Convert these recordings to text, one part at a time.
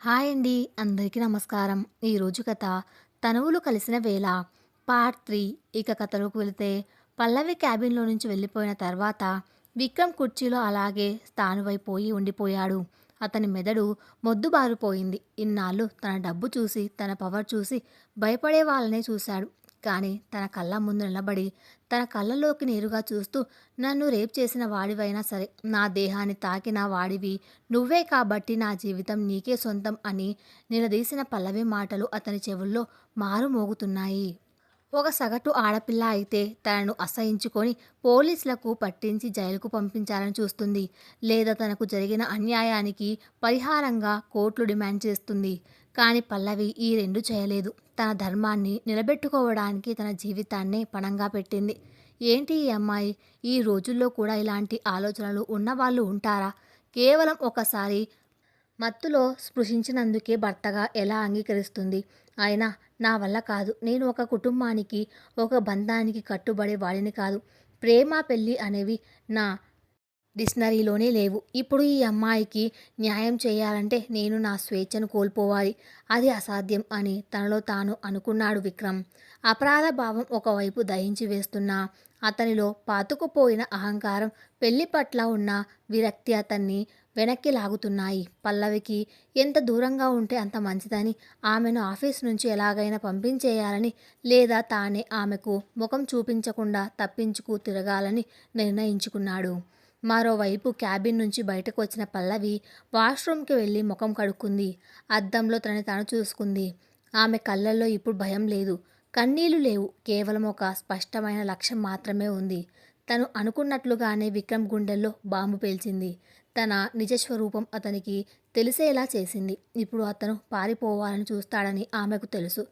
Hi అండి. అందరికీ నమస్కారం. ఈరోజు కథ 'తనువులు కలిసిన వేళ' పార్ట్ 3. ఇక కథలోకి వెళితే పల్లవి క్యాబిన్‌లో నుంచి వెళ్ళిపోయిన తర్వాత విక్రమ్ కుర్చీలో అలాగే స్థాణువైపోయి ఉండిపోయాడు. అతని మెదడు మొద్దుబారిపోయింది. ఇన్నాళ్ళు తన డబ్బు చూసి, తన పవర్ చూసి భయపడే వాళ్ళనే చూశాడు. కానీ తన కళ్ళ ముందు నిలబడి, తన కళ్ళలోకి నేరుగా చూస్తూ నన్ను రేప్ చేసిన వాడివైనా సరే, నా దేహాన్ని తాకిన వాడివి నువ్వే కాబట్టి నా జీవితం నీకే సొంతం అని నిలదీసిన పల్లవి మాటలు అతని చెవుల్లో మారుమోగుతున్నాయి. ఒక సగటు ఆడపిల్ల అయితే తనను అసహించుకొని పోలీసులకు పట్టించి జైలుకు పంపించాలని చూస్తుంది. లేదా తనకు జరిగిన అన్యాయానికి పరిహారంగా కోట్లు డిమాండ్ చేస్తుంది. కానీ పల్లవి ఈ రెండు చేయలేదు. తన ధర్మాన్ని నిలబెట్టుకోవడానికి తన జీవితాన్నే పణంగా పెట్టింది. ఏంటి ఈ అమ్మాయి? ఈ రోజుల్లో కూడా ఇలాంటి ఆలోచనలు ఉన్నవాళ్ళు ఉంటారా? కేవలం ఒకసారి మత్తులో స్పృశించినందుకే భర్తగా ఎలా అంగీకరిస్తుంది? అయినా నా వల్ల కాదు. నేను ఒక కుటుంబానికి, ఒక బంధానికి కట్టుబడే వాడిని కాదు. ప్రేమ, పెళ్ళి అనేవి నా డిక్షనరీలోనే లేవు. ఇప్పుడు ఈ అమ్మాయికి న్యాయం చేయాలంటే నేను నా స్వేచ్ఛను కోల్పోవాలి. అది అసాధ్యం అని తనలో తాను అనుకున్నాడు విక్రమ్. అపరాధ భావం ఒకవైపు దహించి వేస్తున్నా అతనిలో పాతుకుపోయిన అహంకారం, పెళ్లి పట్ల ఉన్న విరక్తి అతన్ని వెనక్కి లాగుతున్నాయి. పల్లవికి ఎంత దూరంగా ఉంటే అంత మంచిదని, ఆమెను ఆఫీస్ నుంచి ఎలాగైనా పంపించేయాలని, లేదా తానే ఆమెకు ముఖం చూపించకుండా తప్పించుకు తిరగాలని నిర్ణయించుకున్నాడు. మరోవైపు క్యాబిన్ నుంచి బయటకు వచ్చిన పల్లవి వాష్రూమ్కి వెళ్ళి ముఖం కడుక్కుంది. అద్దంలో తనని తాను చూసుకుంది. ఆమె కళ్ళల్లో ఇప్పుడు భయం లేదు, కన్నీళ్లు లేవు. కేవలం ఒక స్పష్టమైన లక్ష్యం మాత్రమే ఉంది. తను అనుకున్నట్లుగానే విక్రమ్ గుండెల్లో బాంబు పేల్చింది. తన నిజస్వరూపం అతనికి తెలిసేలా చేసింది. ఇప్పుడు అతను పారిపోవాలని చూస్తాడని ఆమెకు తెలుసు.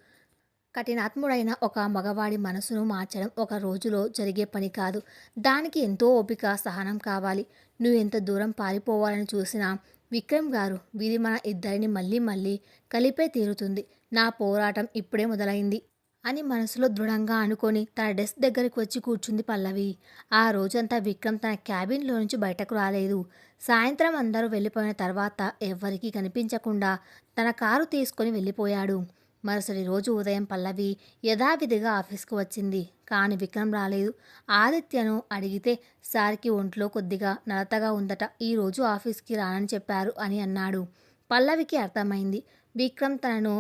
కఠినాత్ముడైన ఒక మగవాడి మనసును మార్చడం ఒక రోజులో జరిగే పని కాదు. దానికి ఎంతో ఓపిక, సహనం కావాలి. నువ్వెంత దూరం పారిపోవాలని చూసినా విక్రమ్ గారు, విధి మన ఇద్దరిని మళ్ళీ మళ్ళీ కలిపే తీరుతుంది. నా పోరాటం ఇప్పుడే మొదలైంది అని మనసులో దృఢంగా అనుకొని తన డెస్క్ దగ్గరికి వచ్చి కూర్చుంది పల్లవి. ఆ రోజంతా విక్రమ్ తన క్యాబిన్లో నుంచి బయటకు రాలేదు. సాయంత్రం అందరూ వెళ్ళిపోయిన తర్వాత ఎవ్వరికీ కనిపించకుండా తన కారు తీసుకొని వెళ్ళిపోయాడు. మరుసటి రోజు ఉదయం పల్లవి యథావిధిగా ఆఫీస్కు వచ్చింది. కానీ విక్రమ్ రాలేదు. ఆదిత్యను అడిగితే సార్కి ఒంట్లో కొద్దిగా నలతగా ఉందట, ఈరోజు ఆఫీస్కి రానని చెప్పారు అని అన్నాడు. పల్లవికి అర్థమైంది. విక్రమ్ తనను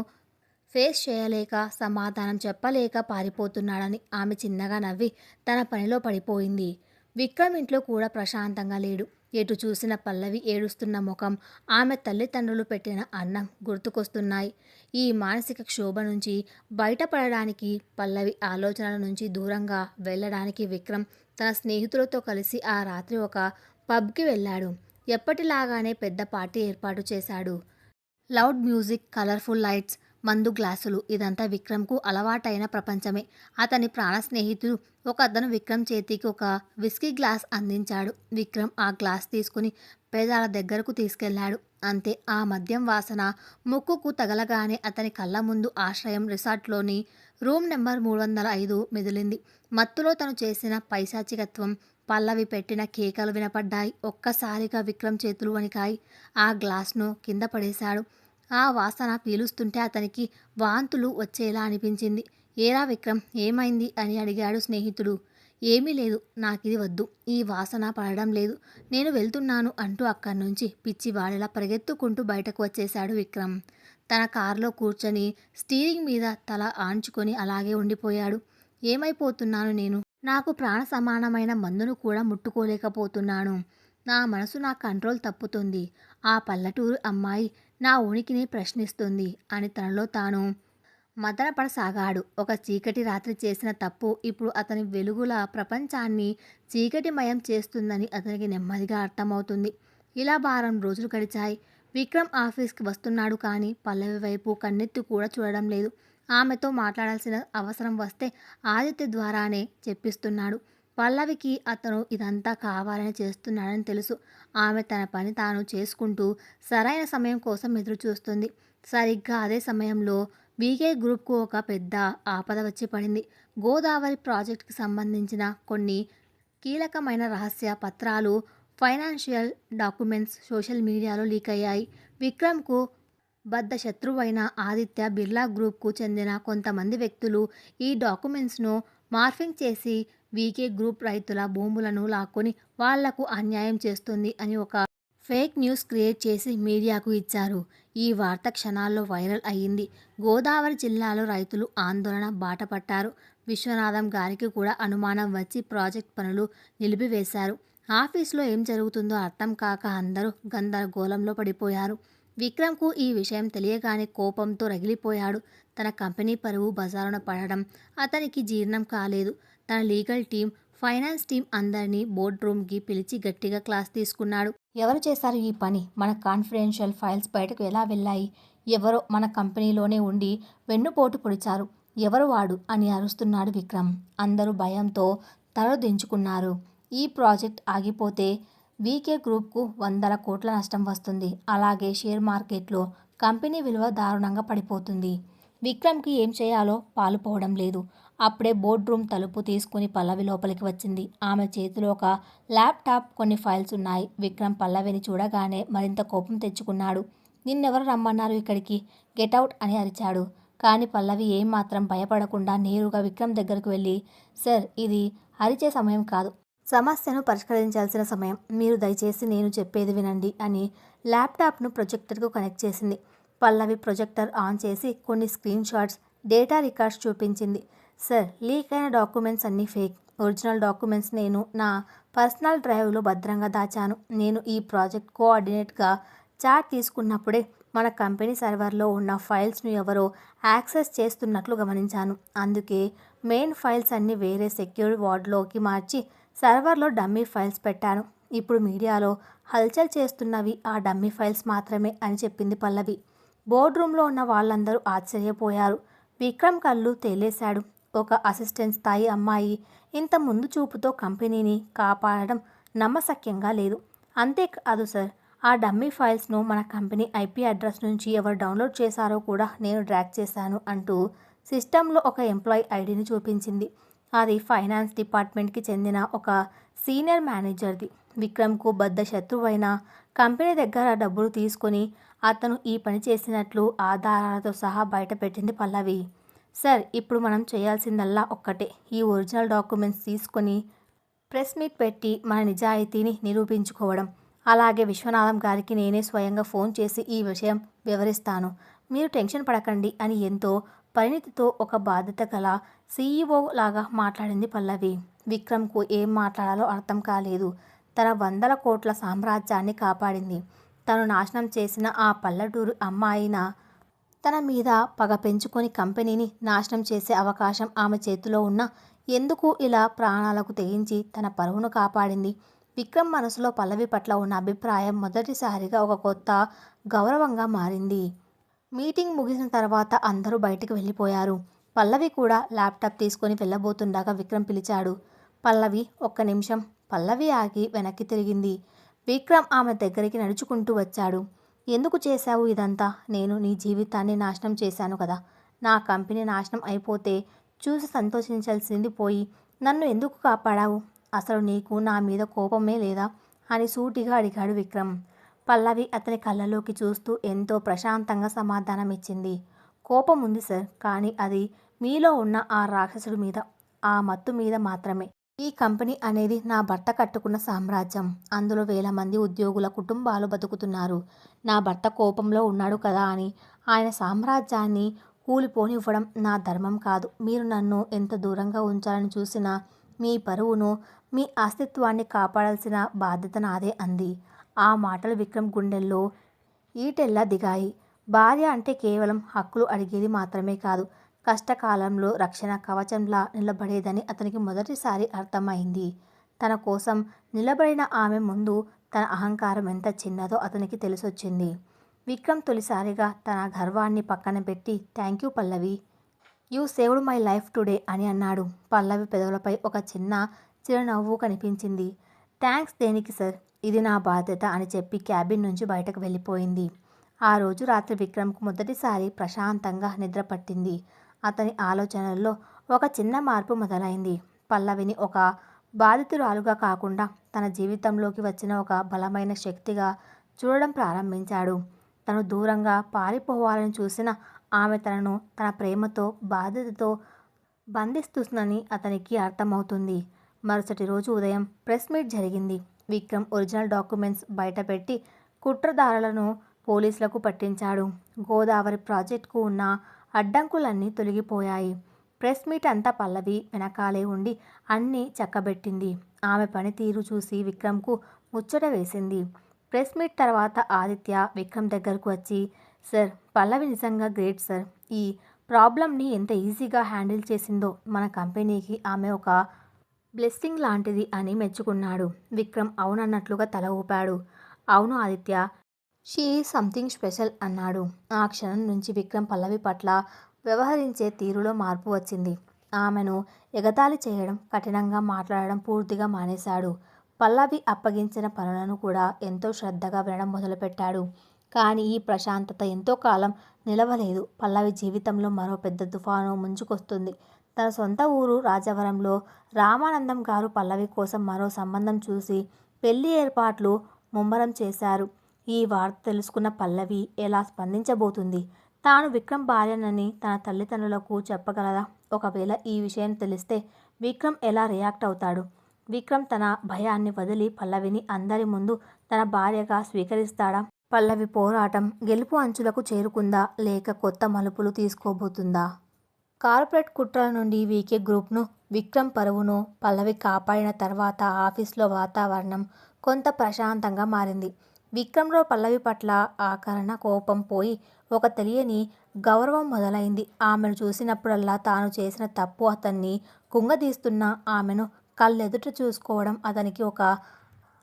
ఫేస్ చేయలేక, సమాధానం చెప్పలేక పారిపోతున్నాడని. ఆమె చిన్నగా నవ్వి తన పనిలో పడిపోయింది. విక్రమ్ ఇంట్లో కూడా ప్రశాంతంగా లేడు. ఎటు చూసిన పల్లవి ఏడుస్తున్న ముఖం, ఆమె తల్లిదండ్రులు పెట్టిన అన్నం గుర్తుకొస్తున్నాయి. ఈ మానసిక క్షోభ నుంచి బయటపడడానికి, పల్లవి ఆలోచనల నుంచి దూరంగా వెళ్ళడానికి విక్రమ్ తన స్నేహితులతో కలిసి ఆ రాత్రి ఒక పబ్కి వెళ్ళాడు. ఎప్పటిలాగానే పెద్ద పార్టీ ఏర్పాటు చేశాడు. లౌడ్ మ్యూజిక్, కలర్ఫుల్ లైట్స్, మందు గ్లాసులు, ఇదంతా విక్రమ్కు అలవాటైన ప్రపంచమే. అతని ప్రాణ స్నేహితుడు ఒక అతను విక్రమ్ చేతికి ఒక విస్కీ గ్లాస్ అందించాడు. విక్రమ్ ఆ గ్లాస్ తీసుకుని పేదాల దగ్గరకు తీసుకెళ్లాడు. అంతే, ఆ మద్యం వాసన ముక్కుకు తగలగానే అతని కళ్ళ ముందు ఆశ్రయం రిసార్ట్లోని రూమ్ నెంబర్ 305 మెదిలింది. మత్తులో తను చేసిన పైశాచికత్వం, పల్లవి పెట్టిన కేకలు వినపడ్డాయి. ఒక్కసారిగా విక్రమ్ చేతులు వణికాయి. ఆ గ్లాస్ను కింద పడేశాడు. ఆ వాసన పీలుస్తుంటే అతనికి వాంతులు వచ్చేలా అనిపించింది. ఏరా విక్రమ్, ఏమైంది అని అడిగాడు స్నేహితుడు. ఏమీ లేదు, నాకిది వద్దు, ఈ వాసన పడడం లేదు, నేను వెళ్తున్నాను అంటూ అక్కడి నుంచి పిచ్చివాడిలా పరిగెత్తుకుంటూ బయటకు వచ్చేశాడు విక్రమ్. తన కారులో కూర్చొని స్టీరింగ్ మీద తల ఆంచుకొని అలాగే ఉండిపోయాడు. ఏమైపోతున్నాను నేను? నాకు ప్రాణ సమానమైన మందును కూడా ముట్టుకోలేకపోతున్నాను. నా మనసు నా కంట్రోల్ తప్పుతుంది. ఆ పల్లెటూరు అమ్మాయి నా ఉనికిని ప్రశ్నిస్తుంది అని తనలో తాను మదనపడసాగాడు. ఒక చీకటి రాత్రి చేసిన తప్పు ఇప్పుడు అతని వెలుగుల ప్రపంచాన్ని చీకటిమయం చేస్తుందని అతనికి నెమ్మదిగా అర్థమవుతుంది. ఇలా వారం రోజులు గడిచాయి. విక్రమ్ ఆఫీస్కి వస్తున్నాడు కానీ పల్లవి వైపు కన్నెత్తి కూడా చూడడం లేదు. ఆమెతో మాట్లాడాల్సిన అవసరం వస్తే ఆదిత్య ద్వారానే చెప్పిస్తున్నాడు. పల్లవికి అతను ఇదంతా కావాలని చేస్తున్నాడని తెలుసు. ఆమె తన పని తాను చేసుకుంటూ సరైన సమయం కోసం ఎదురు చూస్తుంది. సరిగ్గా అదే సమయంలో బీకే గ్రూప్కు ఒక పెద్ద ఆపద వచ్చి పడింది. గోదావరి ప్రాజెక్టుకి సంబంధించిన కొన్ని కీలకమైన రహస్య పత్రాలు, ఫైనాన్షియల్ డాక్యుమెంట్స్ సోషల్ మీడియాలో లీక్ అయ్యాయి. విక్రమ్కు బద్ధ శత్రువైన ఆదిత్య బిర్లా గ్రూప్కు చెందిన కొంతమంది వ్యక్తులు ఈ డాక్యుమెంట్స్ను మార్ఫింగ్ చేసి వీకే గ్రూప్ రైతుల భూములను లాక్కొని వాళ్లకు అన్యాయం చేస్తుంది అని ఒక ఫేక్ న్యూస్ క్రియేట్ చేసి మీడియాకు ఇచ్చారు. ఈ వార్త క్షణాల్లో వైరల్ అయ్యింది. గోదావరి జిల్లాలో రైతులు ఆందోళన బాట పట్టారు. విశ్వనాథం గారికి కూడా అనుమానం వచ్చి ప్రాజెక్ట్ పనులు నిలిపివేశారు. ఆఫీసులో ఏం జరుగుతుందో అర్థం కాక అందరూ గందరగోళంలో పడిపోయారు. విక్రమ్కు ఈ విషయం తెలియగానే కోపంతో రగిలిపోయాడు. తన కంపెనీ పరువు బజారున పడడం అతనికి జీర్ణం కాలేదు. తన లీగల్ టీం, ఫైనాన్స్ టీం అందరినీ బోర్డ్ రూమ్కి పిలిచి గట్టిగా క్లాస్ తీసుకున్నాడు. ఎవరు చేశారు ఈ పని? మన కాన్ఫిడెన్షియల్ ఫైల్స్ బయటకు ఎలా వెళ్ళాయి? ఎవరో మన కంపెనీలోనే ఉండి వెన్నుపోటు పొడిచారు. ఎవరు వాడు అని అరుస్తున్నాడు విక్రమ్. అందరూ భయంతో తలలు దించుకున్నారు. ఈ ప్రాజెక్ట్ ఆగిపోతే వీకే గ్రూప్కు వందల కోట్ల నష్టం వస్తుంది. అలాగే షేర్ మార్కెట్లో కంపెనీ విలువ దారుణంగా పడిపోతుంది. విక్రమ్కి ఏం చేయాలో పాలుపోవడం లేదు. అప్పుడే బోర్డ్ రూమ్ తలుపు తీసుకుని పల్లవి లోపలికి వచ్చింది. ఆమె చేతిలో ఒక ల్యాప్టాప్, కొన్ని ఫైల్స్ ఉన్నాయి. విక్రమ్ పల్లవిని చూడగానే మరింత కోపం తెచ్చుకున్నాడు. నిన్నెవరు రమ్మన్నారు ఇక్కడికి? గెటౌట్ అని అరిచాడు. కానీ పల్లవి ఏమాత్రం భయపడకుండా నేరుగా విక్రమ్ దగ్గరకు వెళ్ళి, సార్, ఇది అరిచే సమయం కాదు, సమస్యను పరిష్కరించాల్సిన సమయం. మీరు దయచేసి నేను చెప్పేది వినండి అని ల్యాప్టాప్ను ప్రొజెక్టర్కు కనెక్ట్ చేసింది. పల్లవి ప్రొజెక్టర్ ఆన్ చేసి కొన్ని స్క్రీన్ షాట్స్, డేటా రికార్డ్స్ చూపించింది. సార్, లీక్ అయిన డాక్యుమెంట్స్ అన్నీ ఫేక్. ఒరిజినల్ డాక్యుమెంట్స్ నేను నా పర్సనల్ డ్రైవ్లో భద్రంగా దాచాను. నేను ఈ ప్రాజెక్ట్ కోఆర్డినేట్గా చార్జ్ తీసుకున్నప్పుడే మన కంపెనీ సర్వర్లో ఉన్న ఫైల్స్ను ఎవరో యాక్సెస్ చేస్తున్నట్లు గమనించాను. అందుకే మెయిన్ ఫైల్స్ అన్నీ వేరే సెక్యూర్డ్ వార్డ్లోకి మార్చి సర్వర్లో డమ్మీ ఫైల్స్ పెట్టాను. ఇప్పుడు మీడియాలో హల్చల్ చేస్తున్నవి ఆ డమ్మీ ఫైల్స్ మాత్రమే అని చెప్పింది పల్లవి. బోర్డ్ రూమ్లో ఉన్న వాళ్ళందరూ ఆశ్చర్యపోయారు. విక్రమ్ కళ్ళు తేలేశాడు. ఒక అసిస్టెంట్ స్థాయి అమ్మాయి ఇంత ముందు చూపుతో కంపెనీని కాపాడడం నమ్మశక్యంగా లేదు. అంతేకాదు సార్, ఆ డమ్మీ ఫైల్స్ను మన కంపెనీ ఐపీ అడ్రస్ నుంచి ఎవరు డౌన్లోడ్ చేశారో కూడా నేను ట్రాక్ చేశాను అంటూ సిస్టంలో ఒక ఎంప్లాయీ ఐడిని చూపించింది. అది ఫైనాన్స్ డిపార్ట్మెంట్కి చెందిన ఒక సీనియర్ మేనేజర్ది. విక్రమ్కు బద్ధ శత్రువైన కంపెనీ దగ్గర డబ్బులు తీసుకొని అతను ఈ పని చేసినట్లు ఆధారాలతో సహా బయటపెట్టింది పల్లవి. సార్, ఇప్పుడు మనం చేయాల్సిందల్లా ఒక్కటే, ఈ ఒరిజినల్ డాక్యుమెంట్స్ తీసుకొని ప్రెస్ మీట్ పెట్టి మన నిజాయితీని నిరూపించుకోవడం. అలాగే విశ్వనాథం గారికి నేనే స్వయంగా ఫోన్ చేసి ఈ విషయం వివరిస్తాను. మీరు టెన్షన్ పడకండి అని ఎంతో పరిణితితో ఒక బాధ్యత గల సీఈఓ లాగా మాట్లాడింది పల్లవి. విక్రమ్కు ఏం మాట్లాడాలో అర్థం కాలేదు. తన 100 కోట్ల సామ్రాజ్యాన్ని కాపాడింది. తను నాశనం చేసిన ఆ పల్లెటూరు అమ్మాయిన తన మీద పగ పెంచుకొని కంపెనీని నాశనం చేసే అవకాశం ఆమె చేతిలో ఉన్న ఎందుకు ఇలా ప్రాణాలకు తెగించి తన పరువును కాపాడింది? విక్రమ్ మనసులో పల్లవి పట్ల ఉన్న అభిప్రాయం మొదటిసారిగా ఒక కొత్త గౌరవంగా మారింది. మీటింగ్ ముగిసిన తర్వాత అందరూ బయటికి వెళ్ళిపోయారు. పల్లవి కూడా ల్యాప్టాప్ తీసుకొని వెళ్ళబోతుండగా విక్రమ్ పిలిచాడు. పల్లవి, ఒక్క నిమిషం. పల్లవి ఆగి వెనక్కి తిరిగింది. విక్రమ్ ఆమె దగ్గరికి నడుచుకుంటూ వచ్చాడు. ఎందుకు చేశావు ఇదంతా? నేను నీ జీవితాన్ని నాశనం చేశాను కదా. నా కంపెనీ నాశనం అయిపోతే చూసి సంతోషించాల్సింది పోయి నన్ను ఎందుకు కాపాడావు? అసలు నీకు నా మీద కోపమే లేదా అని సూటిగా అడిగాడు విక్రమ్. పల్లవి అతని కళ్ళలోకి చూస్తూ ఎంతో ప్రశాంతంగా సమాధానం ఇచ్చింది. కోపం ఉంది సార్, కానీ అది మీలో ఉన్న ఆ రాక్షసుడి మీద, ఆ మత్తు మీద మాత్రమే. ఈ కంపెనీ అనేది నా భర్త కట్టుకున్న సామ్రాజ్యం. అందులో వేల మంది ఉద్యోగుల కుటుంబాలు బతుకుతున్నారు. నా భర్త కోపంలో ఉన్నాడు కదా అని ఆయన సామ్రాజ్యాన్ని కూలిపోనివ్వడం నా ధర్మం కాదు. మీరు నన్ను ఎంత దూరంగా ఉంచాలని చూసినా మీ పరువును, మీ అస్తిత్వాన్ని కాపాడాల్సిన బాధ్యత నాదే అంది. ఆ మాటలు విక్రమ్ గుండెల్లో ఈటెల్లా దిగాయి. భార్య అంటే కేవలం హక్కులు అడిగేది మాత్రమే కాదు, కష్టకాలంలో రక్షణ కవచంలా నిలబడేదని అతనికి మొదటిసారి అర్థమైంది. తన కోసం నిలబడిన ఆమె ముందు తన అహంకారం ఎంత చిన్నదో అతనికి తెలిసొచ్చింది. విక్రమ్ తొలిసారిగా తన గర్వాన్ని పక్కన పెట్టి, thank you Pallavi, you saved my life today అని అన్నాడు. పల్లవి పెదవులపై ఒక చిన్న చిరునవ్వు కనిపించింది. థ్యాంక్స్ దేనికి సార్, ఇది నా బాధ్యత అని చెప్పి క్యాబిన్ నుంచి బయటకు వెళ్ళిపోయింది. ఆ రోజు రాత్రి విక్రమ్కు మొదటిసారి ప్రశాంతంగా నిద్ర పట్టింది. అతని ఆలోచనల్లో ఒక చిన్న మార్పు మొదలైంది. పల్లవిని ఒక బాధితురాలుగా కాకుండా తన జీవితంలోకి వచ్చిన ఒక బలమైన శక్తిగా చూడడం ప్రారంభించాడు. తను దూరంగా పారిపోవాలని చూసిన ఆమె తనను తన ప్రేమతో బాధ్యతతో బంధిస్తుందని అతనికి అర్థమవుతుంది. మరుసటి రోజు ఉదయం ప్రెస్ మీట్ జరిగింది. విక్రమ్ ఒరిజినల్ డాక్యుమెంట్స్ బయటపెట్టి కుట్రదారులను పోలీసులకు పట్టించాడు. గోదావరి ప్రాజెక్టుకు ఉన్న అడ్డంకులన్నీ తొలగిపోయాయి. ప్రెస్ మీట్ అంతా పల్లవి వెనకాలే ఉండి అన్నీ చక్కబెట్టింది. ఆమె పనితీరు చూసి విక్రమ్కు ముచ్చట వేసింది. ప్రెస్ మీట్ తర్వాత ఆదిత్య విక్రమ్ దగ్గరకు వచ్చి, సార్, పల్లవి నిజంగా గ్రేట్ సార్. ఈ ప్రాబ్లంని ఎంత ఈజీగా హ్యాండిల్ చేసిందో మన కంపెనీకి ఆమె ఒక బ్లెస్సింగ్ లాంటిది అని మెచ్చుకున్నాడు. విక్రమ్ అవునన్నట్లుగా తల ఊపాడు. అవును Aditya, she is something special అన్నాడు. ఆ క్షణం నుంచి విక్రమ్ పల్లవి పట్ల వ్యవహరించే తీరులో మార్పు వచ్చింది. ఆమెను ఎగతాళి చేయడం, కఠినంగా మాట్లాడడం పూర్తిగా మానేశాడు. పల్లవి అప్పగించిన పనులను కూడా ఎంతో శ్రద్ధగా వినడం మొదలుపెట్టాడు. కానీ ఈ ప్రశాంతత ఎంతో కాలం నిలవలేదు. పల్లవి జీవితంలో మరో పెద్ద తుఫాను ముంచుకొస్తుంది. తన సొంత ఊరు రాజవరంలో రామానందం గారు పల్లవి కోసం మరో సంబంధం చూసి పెళ్లి ఏర్పాట్లు ముమ్మరం చేశారు. ఈ వార్త తెలుసుకున్న పల్లవి ఎలా స్పందించబోతుంది? తాను విక్రమ్ భార్యనని తన తల్లిదండ్రులకు చెప్పగలదా? ఒకవేళ ఈ విషయం తెలిస్తే విక్రమ్ ఎలా రియాక్ట్ అవుతాడు? విక్రమ్ తన భయాన్ని వదిలి పల్లవిని అందరి ముందు తన భార్యగా స్వీకరిస్తాడా? పల్లవి పోరాటం గెలుపు అంచులకు చేరుకుందా, లేక కొత్త మలుపులు తీసుకోబోతుందా? కార్పొరేట్ కుట్రల నుండి వీకే గ్రూప్ను, విక్రమ్ పరువును పల్లవి కాపాడిన తర్వాత ఆఫీస్లో వాతావరణం కొంత ప్రశాంతంగా మారింది. విక్రమ్లో పల్లవి పట్ల ఆకరణ కోపం పోయి ఒక తెలియని గౌరవం మొదలైంది. ఆమెను చూసినప్పుడల్లా తాను చేసిన తప్పు అతన్ని కుంగదీస్తున్న ఆమెను కళ్ళెదుట చూసుకోవడం అతనికి ఒక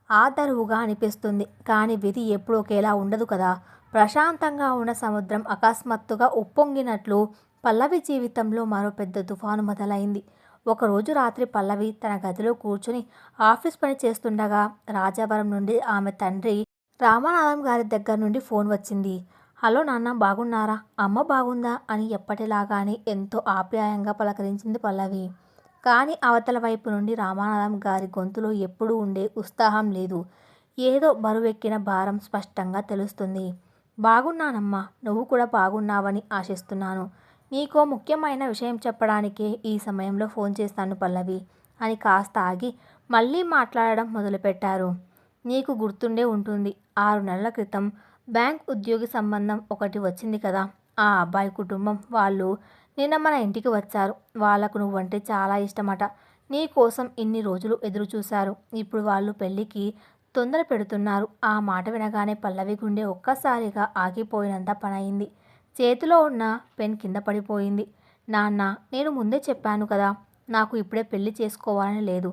ఆదరువుగా అనిపిస్తుంది. కానీ విధి ఎప్పుడు ఒకేలా ఉండదు కదా. ప్రశాంతంగా ఉన్న సముద్రం అకస్మాత్తుగా ఉప్పొంగినట్లు పల్లవి జీవితంలో మరో పెద్ద తుఫాను మొదలైంది. ఒకరోజు రాత్రి పల్లవి తన గదిలో కూర్చుని ఆఫీస్ పని చేస్తుండగా రాజావరం నుండి ఆమె తండ్రి రామానాథం గారి దగ్గర నుండి ఫోన్ వచ్చింది. హలో నాన్న, బాగున్నారా? అమ్మ బాగుందా అని ఎప్పటిలాగానే ఎంతో ఆప్యాయంగా పలకరించింది పల్లవి. కానీ అవతల వైపు నుండి రామానాథం గారి గొంతులో ఎప్పుడూ ఉండే ఉత్సాహం లేదు. ఏదో బరువెక్కిన భారం స్పష్టంగా తెలుస్తుంది. బాగున్నానమ్మా, నువ్వు కూడా బాగున్నావని ఆశిస్తున్నాను. నీకో ముఖ్యమైన విషయం చెప్పడానికే ఈ సమయంలో ఫోన్ చేస్తాను పల్లవి అని కాస్త ఆగి మళ్ళీ మాట్లాడడం మొదలుపెట్టారు. నీకు గుర్తుండే ఉంటుంది, 6 నెలల క్రితం బ్యాంక్ ఉద్యోగి సంబంధం ఒకటి వచ్చింది కదా. ఆ అబ్బాయి కుటుంబం వాళ్ళు నిన్న మన ఇంటికి వచ్చారు. వాళ్లకు నువ్వంటే చాలా ఇష్టమట. నీ కోసం ఇన్ని రోజులు ఎదురు చూశారు. ఇప్పుడు వాళ్ళు పెళ్ళికి తొందర పెడుతున్నారు. ఆ మాట వినగానే పల్లవి గుండె ఒక్కసారిగా ఆగిపోయినంత పనయింది. చేతిలో ఉన్న పెన్ కింద పడిపోయింది. నాన్న, నేను ముందే చెప్పాను కదా, నాకు ఇప్పుడే పెళ్లి చేసుకోవాలని లేదు.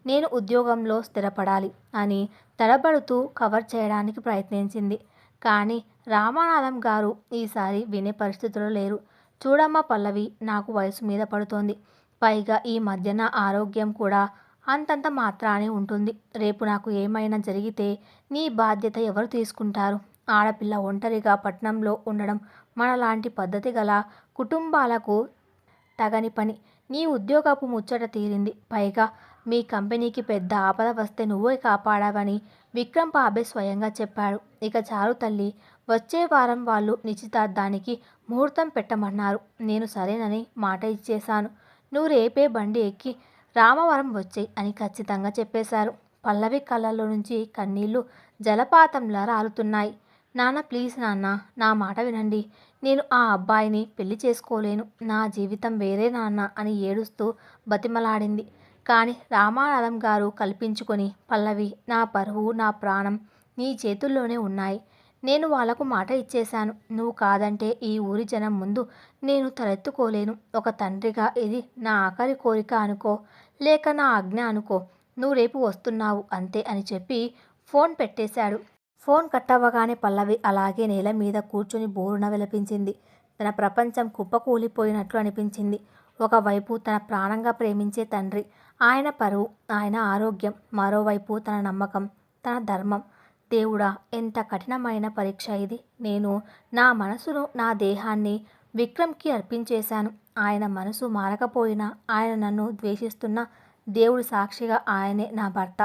నేను ఉద్యోగంలో స్థిరపడాలి అని తడబడుతూ కవర్ చేయడానికి ప్రయత్నించింది. కానీ రామానాథం గారు ఈసారి వినే పరిస్థితిలో లేరు. చూడమ్మా పల్లవి, నాకు వయసు మీద పడుతోంది. పైగా ఈ మధ్య నా ఆరోగ్యం కూడా అంతంత మాత్రానే ఉంటుంది. రేపు నాకు ఏమైనా జరిగితే నీ బాధ్యత ఎవరు తీసుకుంటారు? ఆడపిల్ల ఒంటరిగా పట్నంలో ఉండడం మనలాంటి పద్ధతి గల కుటుంబాలకు తగని పని. నీ ఉద్యోగపు ముచ్చట తీరింది. పైగా మీ కంపెనీకి పెద్ద ఆపద వస్తే నువ్వే కాపాడావని విక్రమ్ బాబే స్వయంగా చెప్పాడు. ఇక చాలు తల్లి, వచ్చే వారం వాళ్ళు నిశ్చితార్థానికి ముహూర్తం పెట్టమన్నారు. నేను సరేనని మాట ఇచ్చేశాను. నువ్వు రేపే బండి ఎక్కి రామవరం వచ్చేయ్ అని ఖచ్చితంగా చెప్పేశారు. పల్లవి కళ్ళల్లో నుంచి కన్నీళ్లు జలపాతంలా రాలుతున్నాయి. నాన్న, ప్లీజ్ నాన్న, నా మాట వినండి. నేను ఆ అబ్బాయిని పెళ్లి చేసుకోలేను. నా జీవితం వేరే నాన్న అని ఏడుస్తూ బతిమలాడింది. కానీ రామానాథం గారు కల్పించుకొని, పల్లవి, నా పరువు, నా ప్రాణం నీ చేతుల్లోనే ఉన్నాయి. నేను వాళ్లకు మాట ఇచ్చేశాను. నువ్వు కాదంటే ఈ ఊరి జనం ముందు నేను తలెత్తుకోలేను. ఒక తండ్రిగా ఇది నా ఆఖరి కోరిక అనుకో, లేక నా ఆజ్ఞ అనుకో. నువ్వు రేపు వస్తున్నావు అంతే అని చెప్పి ఫోన్ పెట్టేశాడు. ఫోన్ కట్టవ్వగానే పల్లవి అలాగే నేల మీద కూర్చుని బోరున విలపించింది. తన ప్రపంచం కుప్పకూలిపోయినట్లు అనిపించింది. ఒకవైపు తన ప్రాణంగా ప్రేమించే తండ్రి, ఆయన పరువు, ఆయన ఆరోగ్యం. మరోవైపు తన నమ్మకం, తన ధర్మం. దేవుడా, ఎంత కఠినమైన పరీక్ష ఇది. నేను నా మనసును, నా దేహాన్ని విక్రమ్కి అర్పించేశాను. ఆయన మనసు మారకపోయినా, ఆయన నన్ను ద్వేషిస్తున్న దేవుడి సాక్షిగా ఆయనే నా భర్త.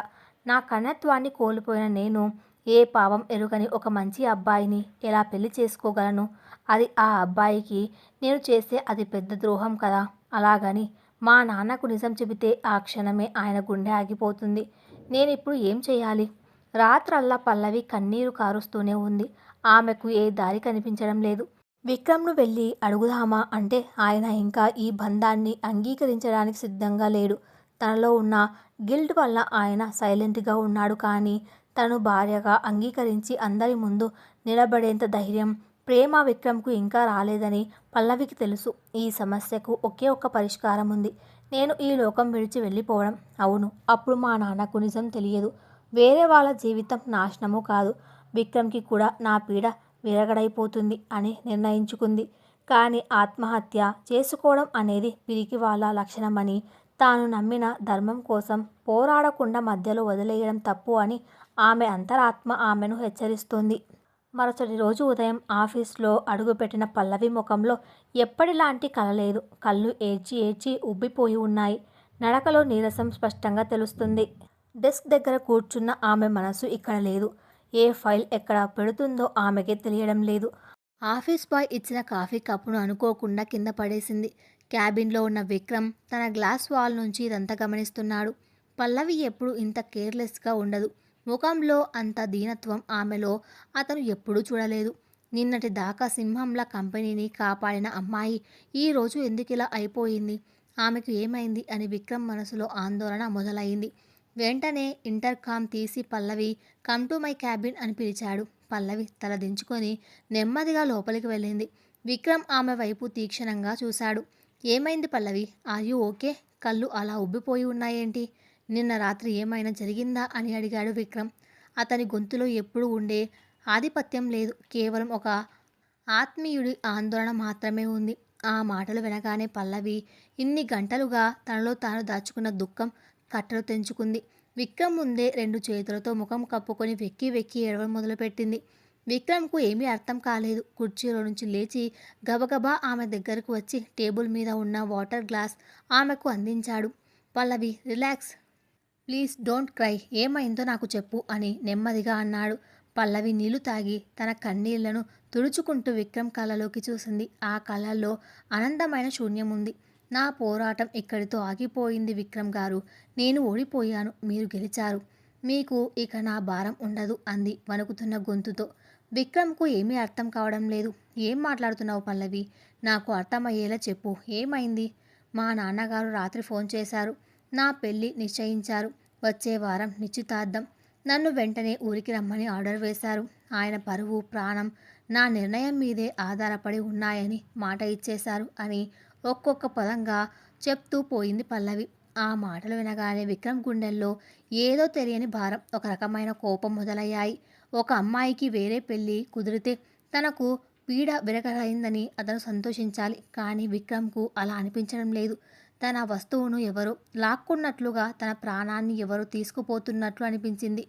నా కన్యత్వాన్ని కోల్పోయిన నేను ఏ పాపం ఎరుగని ఒక మంచి అబ్బాయిని ఎలా పెళ్లి చేసుకోగలను? అది ఆ అబ్బాయికి నేను చేసే అది పెద్ద ద్రోహం కదా. అలాగని మా నాన్నకు నిజం చెబితే ఆ క్షణమే ఆయన గుండె ఆగిపోతుంది. నేనిప్పుడు ఏం చేయాలి? రాత్రల్లా పల్లవి కన్నీరు కారుస్తూనే ఉంది. ఆమెకు ఏ దారి కనిపించడం లేదు. విక్రమ్ను వెళ్ళి అడుగుదామా అంటే ఆయన ఇంకా ఈ బంధాన్ని అంగీకరించడానికి సిద్ధంగా లేడు. తనలో ఉన్న గిల్ట్ వల్ల ఆయన సైలెంట్గా ఉన్నాడు. కానీ తను భార్యగా అంగీకరించి అందరి ముందు నిలబడేంత ధైర్యం, ప్రేమ విక్రమ్కు ఇంకా రాలేదని పల్లవికి తెలుసు. ఈ సమస్యకు ఒకే ఒక్క పరిష్కారం ఉంది. నేను ఈ లోకం విడిచి వెళ్ళిపోవడం. అవును, అప్పుడు మా నాన్నకు నిజం తెలియదు. వేరే వాళ్ళ జీవితం నాశనము కాదు. విక్రమ్కి కూడా నా పీడ విరగడైపోతుంది అని నిర్ణయించుకుంది. కానీ ఆత్మహత్య చేసుకోవడం అనేది పిరికి వాళ్ళ లక్షణమని, తాను నమ్మిన ధర్మం కోసం పోరాడకుండా మధ్యలో వదిలేయడం తప్పు అని ఆమె అంతరాత్మ ఆమెను హెచ్చరిస్తోంది. మరుసటి రోజు ఉదయం ఆఫీస్లో అడుగుపెట్టిన పల్లవి ముఖంలో ఎప్పటిలాంటి కల లేదు. కళ్ళు ఏడ్చి ఏడ్చి ఉబ్బిపోయి ఉన్నాయి. నడకలో నీరసం స్పష్టంగా తెలుస్తుంది. డెస్క్ దగ్గర కూర్చున్న ఆమె మనసు ఇక్కడ లేదు. ఏ ఫైల్ ఎక్కడ పెడుతుందో ఆమెకే తెలియడం లేదు. ఆఫీస్ బాయ్ ఇచ్చిన కాఫీ కప్పును అనుకోకుండా కింద పడేసింది. క్యాబిన్లో ఉన్న విక్రమ్ తన గ్లాస్ వాల్ నుంచి ఇదంతా గమనిస్తున్నాడు. పల్లవి ఎప్పుడు ఇంత కేర్లెస్గా ఉండదు. ముఖంలో అంత దీనత్వం ఆమెలో అతను ఎప్పుడూ చూడలేదు. నిన్నటి దాకా సింహంలా కంపెనీని కాపాడిన అమ్మాయి ఈరోజు ఎందుకిలా అయిపోయింది? ఆమెకు ఏమైంది అని విక్రమ్ మనసులో ఆందోళన మొదలైంది. వెంటనే ఇంటర్కామ్ తీసి పల్లవి, కమ్ టు మై క్యాబిన్ అని పిలిచాడు. పల్లవి తల దించుకొని నెమ్మదిగా లోపలికి వెళ్ళింది. విక్రమ్ ఆమె వైపు తీక్షణంగా చూశాడు. ఏమైంది పల్లవి? Are you okay? కళ్ళు అలా ఉబ్బిపోయి ఉన్నాయేంటి? నిన్న రాత్రి ఏమైనా జరిగిందా అని అడిగాడు విక్రమ్. అతని గొంతులో ఎప్పుడు ఉండే ఆధిపత్యం లేదు. కేవలం ఒక ఆత్మీయుడి ఆందోళన మాత్రమే ఉంది. ఆ మాటలు వినగానే పల్లవి ఇన్ని గంటలుగా తనలో తాను దాచుకున్న దుఃఖం కట్టలు తెంచుకుంది. విక్రమ్ ముందే రెండు చేతులతో ముఖం కప్పుకొని వెక్కి వెక్కి ఏడవడం మొదలుపెట్టింది. విక్రమ్కు ఏమీ అర్థం కాలేదు. కుర్చీలో నుంచి లేచి గబగబా ఆమె దగ్గరకు వచ్చి టేబుల్ మీద ఉన్న వాటర్ గ్లాస్ ఆమెకు అందించాడు. పల్లవి, రిలాక్స్, ప్లీజ్ డోంట్ క్రై. ఏమైందో నాకు చెప్పు అని నెమ్మదిగా అన్నాడు. పల్లవి నీళ్లు తాగి తన కన్నీళ్లను తుడుచుకుంటూ విక్రమ్ కళ్ళలోకి చూసింది. ఆ కళ్ళల్లో అనంతమైన శూన్యం ఉంది. నా పోరాటం ఇక్కడితో ఆగిపోయింది విక్రమ్ గారు. నేను ఓడిపోయాను, మీరు గెలిచారు. మీకు ఇక నా భారం ఉండదు అంది వణుకుతున్న గొంతుతో. విక్రమ్కు ఏమీ అర్థం కావడం లేదు. ఏం మాట్లాడుతున్నావు పల్లవి? నాకు అర్థమయ్యేలా చెప్పు. ఏమైంది? మా నాన్నగారు రాత్రి ఫోన్ చేశారు. నా పెళ్లి నిశ్చయించారు. వచ్చే వారం నిశ్చితార్థం. నన్ను వెంటనే ఊరికి రమ్మని ఆర్డర్ వేశారు. ఆయన పరువు, ప్రాణం నా నిర్ణయం మీదే ఆధారపడి ఉన్నాయని మాట ఇచ్చేశారు అని ఒక్కొక్క పదంగా చెప్తూ పోయింది పల్లవి. ఆ మాటలు వినగానే విక్రమ్ గుండెల్లో ఏదో తెలియని భారం, ఒక రకమైన కోపం మొదలయ్యాయి. ఒక అమ్మాయికి వేరే పెళ్ళి కుదిరితే తనకు పీడ విరగడైందని అతను సంతోషించాలి. కానీ విక్రమ్కు అలా అనిపించడం లేదు. తన వస్తువును ఎవరో లాక్కున్నట్లుగా, తన ప్రాణాన్ని ఎవరో తీసుకుపోతున్నట్లు అనిపించింది.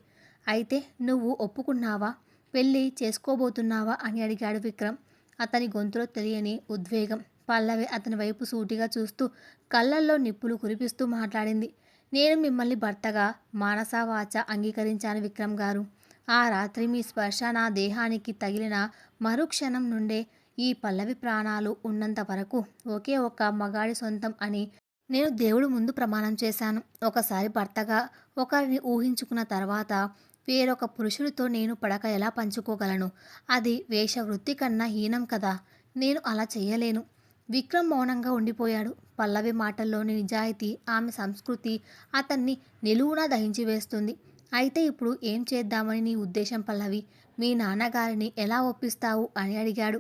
అయితే నువ్వు ఒప్పుకున్నావా? పెళ్ళి చేసుకోబోతున్నావా అని అడిగాడు విక్రమ్. అతని గొంతులో తెలియని ఉద్వేగం. పల్లవి అతని వైపు సూటిగా చూస్తూ కళ్ళల్లో నిప్పులు కురిపిస్తూ మాట్లాడింది. నేను మిమ్మల్ని భర్తగా మానసా వాచ అంగీకరించాను విక్రమ్ గారు. ఆ రాత్రి మీ స్పర్శ నా దేహానికి తగిలిన మరుక్షణం నుండే ఈ పల్లవి ప్రాణాలు ఉన్నంత వరకు ఒకే ఒక్క మగాడి సొంతం అని నేను దేవుడు ముందు ప్రమాణం చేశాను. ఒకసారి భర్తగా ఒకరిని ఊహించుకున్న తర్వాత వేరొక పురుషుడితో నేను పడక ఎలా పంచుకోగలను? అది వేషవృత్తి కన్నా హీనం కదా. నేను అలా చెయ్యలేను. విక్రమ్ మౌనంగా ఉండిపోయాడు. పల్లవి మాటల్లోని నిజాయితీ, ఆమె సంస్కృతి అతన్ని నిలువునా దహించి వేస్తుంది. అయితే ఇప్పుడు ఏం చేద్దామని నీ ఉద్దేశం పల్లవి? మీ నాన్నగారిని ఎలా ఒప్పిస్తావు అని అడిగాడు.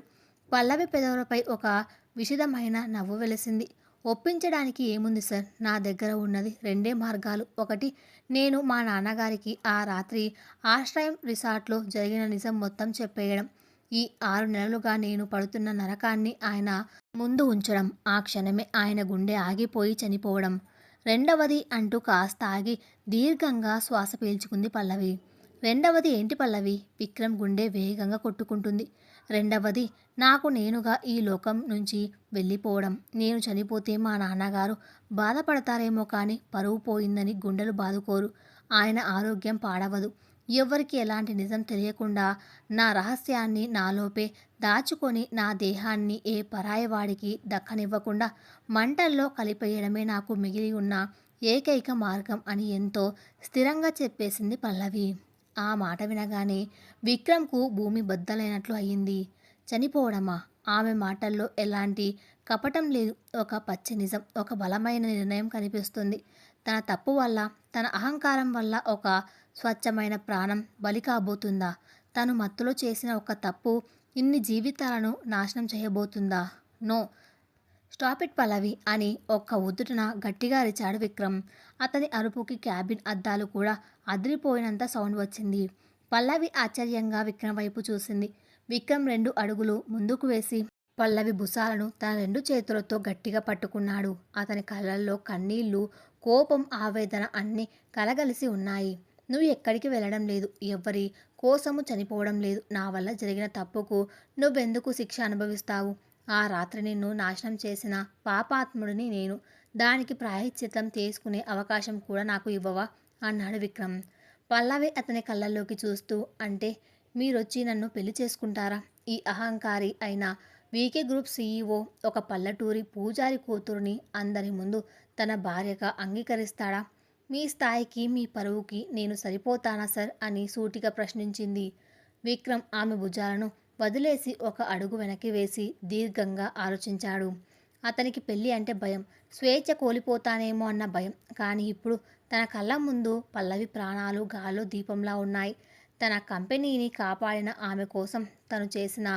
పల్లవి పెదవులపై ఒక విషిదమైన నవ్వు వెలిసింది. ఒప్పించడానికి ఏముంది సార్, నా దగ్గర ఉన్నది రెండే మార్గాలు. ఒకటి, నేను మా నాన్నగారికి ఆ రాత్రి ఆశ్రయం రిసార్ట్లో జరిగిన నిజం మొత్తం చెప్పేయడం. ఈ 6 నెలలుగా నేను పడుతున్న నరకాన్ని ఆయన ముందు ఉంచడం. ఆ క్షణమే ఆయన గుండె ఆగిపోయి చనిపోవడం. రెండవది అంటూ కాస్త ఆగి దీర్ఘంగా శ్వాస పీల్చుకుంది పల్లవి. రెండవది ఏంటి పల్లవి? విక్రమ్ గుండె వేగంగా కొట్టుకుంటుంది. రెండవది నాకు నేనుగా ఈ లోకం నుంచి వెళ్ళిపోవడం. నేను చనిపోతే మా నాన్నగారు బాధపడతారేమో కానీ పరువు పోయిందని గుండెలు బాదుకోరు. ఆయన ఆరోగ్యం పాడవదు. ఎవ్వరికి ఎలాంటి నిజం తెలియకుండా నా రహస్యాన్ని నాలోపే దాచుకొని నా దేహాన్ని ఏ పరాయవాడికి దక్కనివ్వకుండా మంటల్లో కలిపేయడమే నాకు మిగిలి ఉన్న ఏకైక మార్గం అని ఎంతో స్థిరంగా చెప్పేసింది పల్లవి. ఆ మాట వినగానే విక్రమ్కు భూమి బద్దలైనట్లు అయ్యింది. చనిపోవడమా? ఆమె మాటల్లో ఎలాంటి కపటం లేదు. ఒక పచ్చి నిజం, ఒక బలమైన నిర్ణయం కనిపిస్తుంది. తన తప్పు వల్ల, తన అహంకారం వల్ల ఒక స్వచ్ఛమైన ప్రాణం బలి కాబోతుందా? తను మత్తులో చేసిన ఒక తప్పు ఇన్ని జీవితాలను నాశనం చేయబోతుందా? నో, స్టాప్ ఇట్ పల్లవి అని ఒక్క ఉదుటున గట్టిగా అరిచాడు విక్రమ్. అతని అరుపుకి క్యాబిన్ అద్దాలు కూడా అదిరిపోయినంత సౌండ్ వచ్చింది. పల్లవి ఆశ్చర్యంగా విక్రమ్ వైపు చూసింది. విక్రమ్ 2 అడుగులు ముందుకు వేసి పల్లవి భుజాలను తన 2 చేతులతో గట్టిగా పట్టుకున్నాడు. అతని కళ్ళల్లో కన్నీళ్లు, కోపం, ఆవేదన అన్నీ కలగలిసి ఉన్నాయి. నువ్వు ఎక్కడికి వెళ్ళడం లేదు. ఎవ్వరి కోసము చనిపోవడం లేదు. నా వల్ల జరిగిన తప్పుకు నువ్వెందుకు శిక్ష అనుభవిస్తావు? ఆ రాత్రి నిన్ను నాశనం చేసిన పాపాత్ముడిని నేను. దానికి ప్రాయశ్చిత్తం చేసుకునే అవకాశం కూడా నాకు ఇవ్వవా? అన్నాడు విక్రమ్. పల్లవి అతని కళ్ళల్లోకి చూస్తూ, అంటే మీరొచ్చి నన్ను పెళ్లి చేసుకుంటారా? ఈ అహంకారి అయిన వీకే గ్రూప్ సీఈఓ ఒక పల్లెటూరి పూజారి కూతురుని అందరి ముందు తన భార్యగా అంగీకరిస్తాడా? మీ స్థాయికి, మీ పరువుకి నేను సరిపోతానా సార్ అని సూటిగా ప్రశ్నించింది. విక్రమ్ ఆమె భుజాలను వదిలేసి ఒక అడుగు వెనక్కి వేసి దీర్ఘంగా ఆలోచించాడు. అతనికి పెళ్ళి అంటే భయం, స్వేచ్ఛ కోల్పోతానేమో అన్న భయం. కానీ ఇప్పుడు తన కళ్ళ ముందు పల్లవి ప్రాణాలు గాల్లో దీపంలా ఉన్నాయి. తన కంపెనీని కాపాడిన ఆమె కోసం తను చేసిన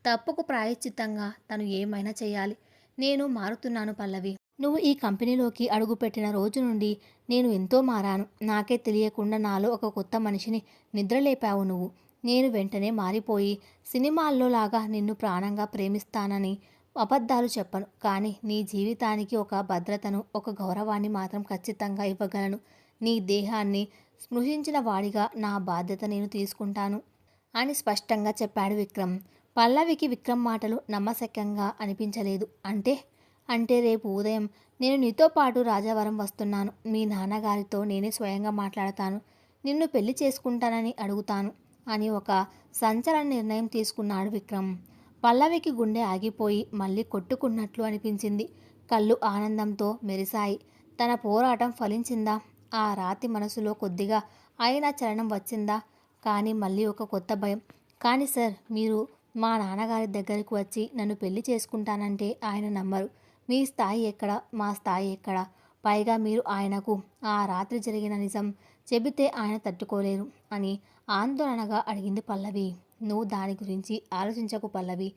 తప్పుకు ప్రాయశ్చిత్తంగా తను ఏమైనా చేయాలి. నేను మారుతున్నాను పల్లవి. నువ్వు ఈ కంపెనీలోకి అడుగుపెట్టిన రోజు నుండి నేను ఎంతో మారాను. నాకే తెలియకుండా నాలో ఒక కొత్త మనిషిని నిద్రలేపావు నువ్వు. నేను వెంటనే మారిపోయి సినిమాల్లో లాగా నిన్ను ప్రాణంగా ప్రేమిస్తానని అబద్ధాలు చెప్పను. కానీ నీ జీవితానికి ఒక భద్రతను, ఒక గౌరవాన్ని మాత్రం ఖచ్చితంగా ఇవ్వగలను. నీ దేహాన్ని స్పృశించిన వాడిగా నా బాధ్యత నేను తీసుకుంటాను అని స్పష్టంగా చెప్పాడు విక్రమ్. పల్లవికి విక్రమ్ మాటలు నమ్మశక్యంగా అనిపించలేదు. అంటే రేపు ఉదయం నేను నీతో పాటు రాజావరం వస్తున్నాను. మీ నాన్నగారితో నేనే స్వయంగా మాట్లాడతాను. నిన్ను పెళ్లి చేసుకుంటానని అడుగుతాను అని ఒక సంచలన నిర్ణయం తీసుకున్నాడు విక్రమ్. పల్లవికి గుండె ఆగిపోయి మళ్ళీ కొట్టుకున్నట్లు అనిపించింది. కళ్ళు ఆనందంతో మెరిశాయి. తన పోరాటం ఫలించిందా? ఆ రాతి మనసులో కొద్దిగా అయినా చలనం వచ్చిందా? కానీ మళ్ళీ ఒక కొత్త భయం. కానీ సార్, మీరు మా నాన్నగారి దగ్గరికి వచ్చి నన్ను పెళ్లి చేసుకుంటానంటే ఆయన నమ్మరు. మీ స్థాయి ఎక్కడ, మా స్థాయి ఎక్కడ? పైగా మీరు ఆయనకు ఆ రాత్రి జరిగిన నిజం చెబితే ఆయన తట్టుకోలేరు అని ఆందోళనగా అడిగింది పల్లవి. నువ్వు దాని గురించి ఆలోచించకు పల్లవి.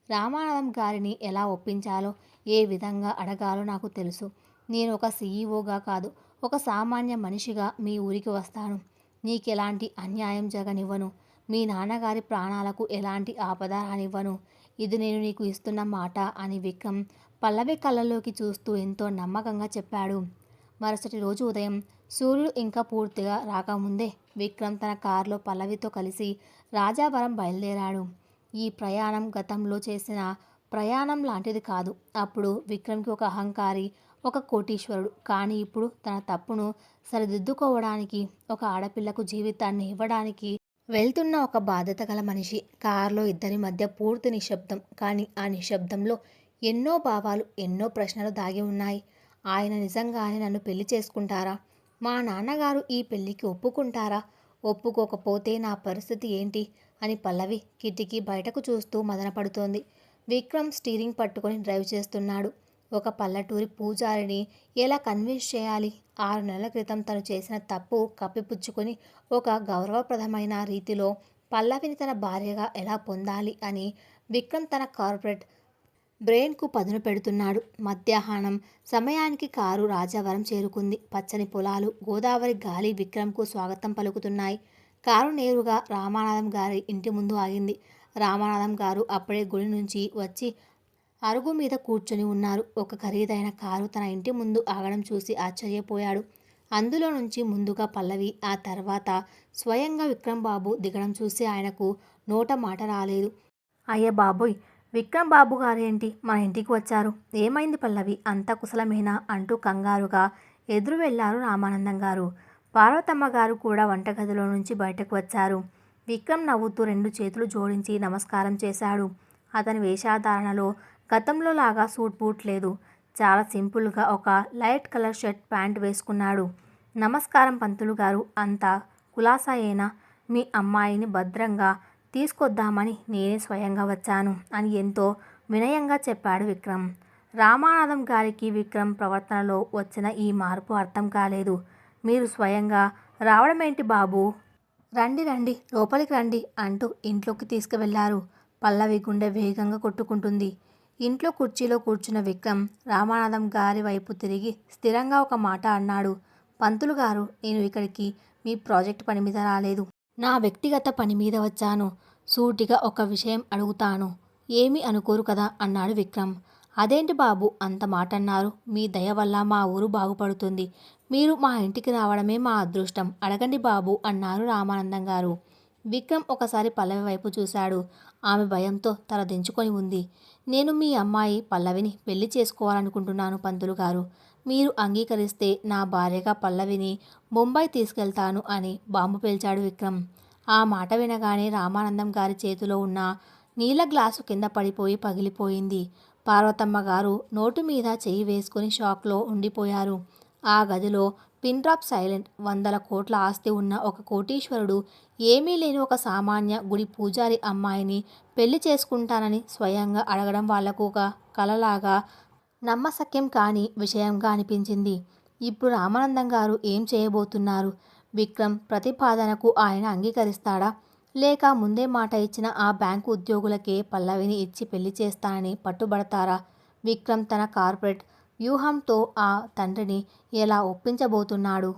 రామానందం గారిని ఎలా ఒప్పించాలో, ఏ విధంగా అడగాలో నాకు తెలుసు. నేను ఒక సీఈఓగా కాదు, ఒక సామాన్య మనిషిగా మీ ఊరికి వస్తాను. నీకెలాంటి అన్యాయం జరగనివ్వను. మీ నాన్నగారి ప్రాణాలకు ఎలాంటి ఆపద రానివ్వను. ఇది నేను నీకు ఇస్తున్న మాట అని విక్రమ్ పల్లవి కళ్ళలోకి చూస్తూ ఎంతో నమ్మకంగా చెప్పాడు. మరుసటి రోజు ఉదయం సూర్యుడు ఇంకా పూర్తిగా రాకముందే విక్రమ్ తన కారులో పల్లవితో కలిసి రాజావరం బయలుదేరాడు. ఈ ప్రయాణం గతంలో చేసిన ప్రయాణం లాంటిది కాదు. అప్పుడు విక్రమ్కి ఒక అహంకారి, ఒక కోటీశ్వరుడు. కానీ ఇప్పుడు తన తప్పును సరిదిద్దుకోవడానికి, ఒక ఆడపిల్లకు జీవితాన్ని ఇవ్వడానికి వెళ్తున్న ఒక బాధ్యత గల మనిషి. కారులో ఇద్దరి మధ్య పూర్తి నిశ్శబ్దం. కానీ ఆ నిశ్శబ్దంలో ఎన్నో భావాలు, ఎన్నో ప్రశ్నలు దాగి ఉన్నాయి. ఆయన నిజంగానే నన్ను పెళ్లి చేసుకుంటారా? మా నాన్నగారు ఈ పెళ్లికి ఒప్పుకుంటారా? ఒప్పుకోకపోతే నా పరిస్థితి ఏంటి అని పల్లవి కిటికీ బయటకు చూస్తూ మదనపడుతోంది. విక్రమ్ స్టీరింగ్ పట్టుకొని డ్రైవ్ చేస్తున్నాడు. ఒక పల్లెటూరి పూజారిని ఎలా కన్విన్స్ చేయాలి? 6 నెలల క్రితం తను చేసిన తప్పు కప్పిపుచ్చుకొని ఒక గౌరవప్రదమైన రీతిలో పల్లవిని తన భార్యగా ఎలా పొందాలి అని విక్రమ్ తన కార్పొరేట్ బ్రెయిన్కు పదును పెడుతున్నాడు. మధ్యాహ్నం సమయానికి కారు రాజావరం చేరుకుంది. పచ్చని పొలాలు, గోదావరి గాలి విక్రమ్కు స్వాగతం పలుకుతున్నాయి. కారు నేరుగా రామానాథం గారి ఇంటి ముందు ఆగింది. రామానాథం గారు అప్పుడే గుడి నుంచి వచ్చి అరుగు మీద కూర్చొని ఉన్నారు. ఒక ఖరీదైన కారు తన ఇంటి ముందు ఆగడం చూసి ఆశ్చర్యపోయాడు. అందులో నుంచి ముందుగా పల్లవి, ఆ తర్వాత స్వయంగా విక్రమ్ బాబు దిగడం చూసి ఆయనకు నోట మాట రాలేదు. అయ్య బాబోయ్, విక్రమ్ బాబు గారేంటి మన ఇంటికి వచ్చారు? ఏమైంది పల్లవి, అంత కుశలమేనా అంటూ కంగారుగా ఎదురు వెళ్లారు రామానందం గారు. పార్వతమ్మ గారు కూడా వంటగదిలో నుంచి బయటకు వచ్చారు. విక్రమ్ నవ్వుతూ 2 చేతులు జోడించి నమస్కారం చేశాడు. అతని వేషధారణలో గతంలో లాగా సూట్ బూట్ లేదు. చాలా సింపుల్గా ఒక లైట్ కలర్ షర్ట్ ప్యాంట్ వేసుకున్నాడు. నమస్కారం పంతులు గారు, అంతా కులాసాయేనా? మీ అమ్మాయిని భద్రంగా తీసుకొద్దామని నేనే స్వయంగా వచ్చాను అని ఎంతో వినయంగా చెప్పాడు విక్రమ్. రామానాథం గారికి విక్రమ్ ప్రవర్తనలో వచ్చిన ఈ మార్పు అర్థం కాలేదు. మీరు స్వయంగా రావడమేంటి బాబూ? రండి రండి, లోపలికి రండి అంటూ ఇంట్లోకి తీసుకువెళ్లారు. పల్లవి గుండె వేగంగా కొట్టుకుంటుంది. ఇంట్లో కుర్చీలో కూర్చున్న విక్రమ్ రామానాథం గారి వైపు తిరిగి స్థిరంగా ఒక మాట అన్నాడు. పంతులు గారు, నేను ఇక్కడికి మీ ప్రాజెక్ట్ పని మీద రాలేదు. నా వ్యక్తిగత పని మీద వచ్చాను. సూటిగా ఒక విషయం అడుగుతాను. ఏమీ అనుకోరు కదా అన్నాడు విక్రమ్. అదేంటి బాబు అంత మాట అన్నారు? మీ దయ వల్ల మా ఊరు బాగుపడుతుంది. మీరు మా ఇంటికి రావడమే మా అదృష్టం. అడగండి బాబు అన్నారు రామానందం గారు. విక్రమ్ ఒకసారి పల్లవి వైపు చూశాడు. ఆమె భయంతో తల దించుకొని ఉంది. నేను మీ అమ్మాయి పల్లవిని పెళ్లి చేసుకోవాలనుకుంటున్నాను పంతులు గారు. మీరు అంగీకరిస్తే నా భార్యగా పల్లవిని ముంబై తీసుకెళ్తాను అని బాంబు పేల్చాడు విక్రమ్. ఆ మాట వినగానే రామానందం గారి చేతిలో ఉన్న నీళ్ళ గ్లాసు కింద పడిపోయి పగిలిపోయింది. పార్వతమ్మ గారు నోటు మీద చెయ్యి వేసుకుని షాక్లో ఉండిపోయారు. ఆ గదిలో పిన్ డ్రాప్ సైలెంట్. 100 కోట్ల ఆస్తి ఉన్న ఒక కోటీశ్వరుడు ఏమీ లేని ఒక సామాన్య గుడి పూజారి అమ్మాయిని పెళ్లి చేసుకుంటానని స్వయంగా అడగడం వాళ్లకు ఒక కలలాగా, నమ్మశక్యం కాని విషయంగా అనిపించింది. ఇప్పుడు రామానందం గారు ఏం చేయబోతున్నారు? విక్రమ్ ప్రతిపాదనకు ఆయన అంగీకరిస్తాడా? లేక ముందే మాట ఇచ్చిన ఆ బ్యాంకు ఉద్యోగులకే పల్లవిని ఇచ్చి పెళ్లి చేస్తానని పట్టుబడతారా? విక్రమ్ తన కార్పొరేట్ వ్యూహంతో ఆ తండ్రిని ఎలా ఒప్పించబోతున్నాడు?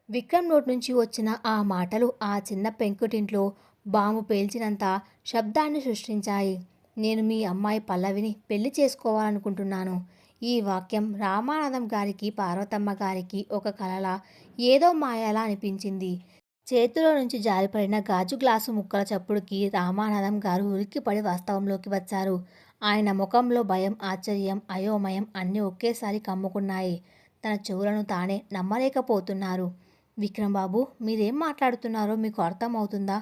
విక్రమ్ నోటి నుంచి వచ్చిన ఆ మాటలు ఆ చిన్న పెంకుటింట్లో బాంబు పేల్చినంత శబ్దాన్ని సృష్టించాయి. నేను మీ అమ్మాయి పల్లవిని పెళ్లి చేసుకోవాలనుకుంటున్నాను. ఈ వాక్యం రామానాథం గారికి, పార్వతమ్మ గారికి ఒక కలలా, ఏదో మాయలా అనిపించింది. చేతిలో నుంచి జారిపడిన గాజు గ్లాసు ముక్కల చప్పుడుకి రామానాథం గారు ఉలిక్కిపడి వాస్తవంలోకి వచ్చారు. ఆయన ముఖంలో భయం, ఆశ్చర్యం, అయోమయం అన్నీ ఒకేసారి కమ్ముకున్నాయి. తన చెవులను తానే నమ్మలేకపోతున్నారు. విక్రమ్ బాబు, మీరేం మాట్లాడుతున్నారో మీకు అర్థమవుతుందా?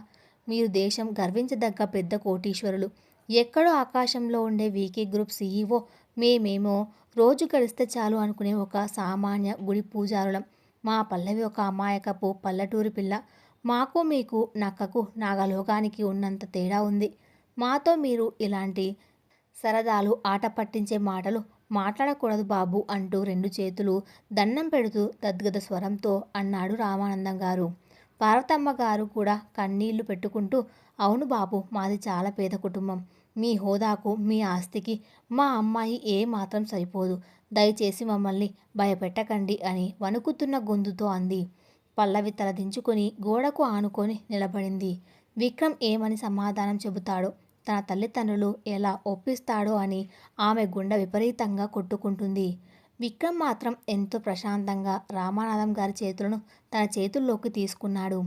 మీరు దేశం గర్వించదగ్గ పెద్ద కోటీశ్వరులు. ఎక్కడో ఆకాశంలో ఉండే వీకే గ్రూప్ సీఈఓ. మేమేమో రోజు గడిస్తే చాలు అనుకునే ఒక సామాన్య గుడి పూజారులం. మా పల్లవి ఒక అమాయకపు పల్లెటూరి పిల్ల. మాకు మీకు నక్కకు నాగలోకానికి ఉన్నంత తేడా ఉంది. మాతో మీరు ఇలాంటి సరదాలు, ఆట పట్టించే మాటలు మాట్లాడకూడదు బాబు అంటూ 2 చేతులు దండం పెడుతూ గద్గద స్వరంతో అన్నాడు రామానందం గారు. పార్వతమ్మ గారు కూడా కన్నీళ్లు పెట్టుకుంటూ, అవును బాబు, మాది చాలా పేద కుటుంబం. మీ హోదాకు, మీ ఆస్తికి మా అమ్మాయి ఏ మాత్రం సరిపోదు. దయచేసి మమ్మల్ని భయపెట్టకండి అని వణుకుతున్న గొంతుతో అంది. పల్లవి తల దించుకొని గోడకు ఆనుకొని నిలబడింది. విక్రమ్ ఏమని సమాధానం చెబుతాడో, తన తల్లిదండ్రులు ఎలా ఒప్పిస్తాడో అని ఆమె గుండె విపరీతంగా కొట్టుకుంటుంది. విక్రమ్ మాత్రం ఎంతో ప్రశాంతంగా రామానాథం గారి చేతులను తన చేతుల్లోకి తీసుకున్నాడు.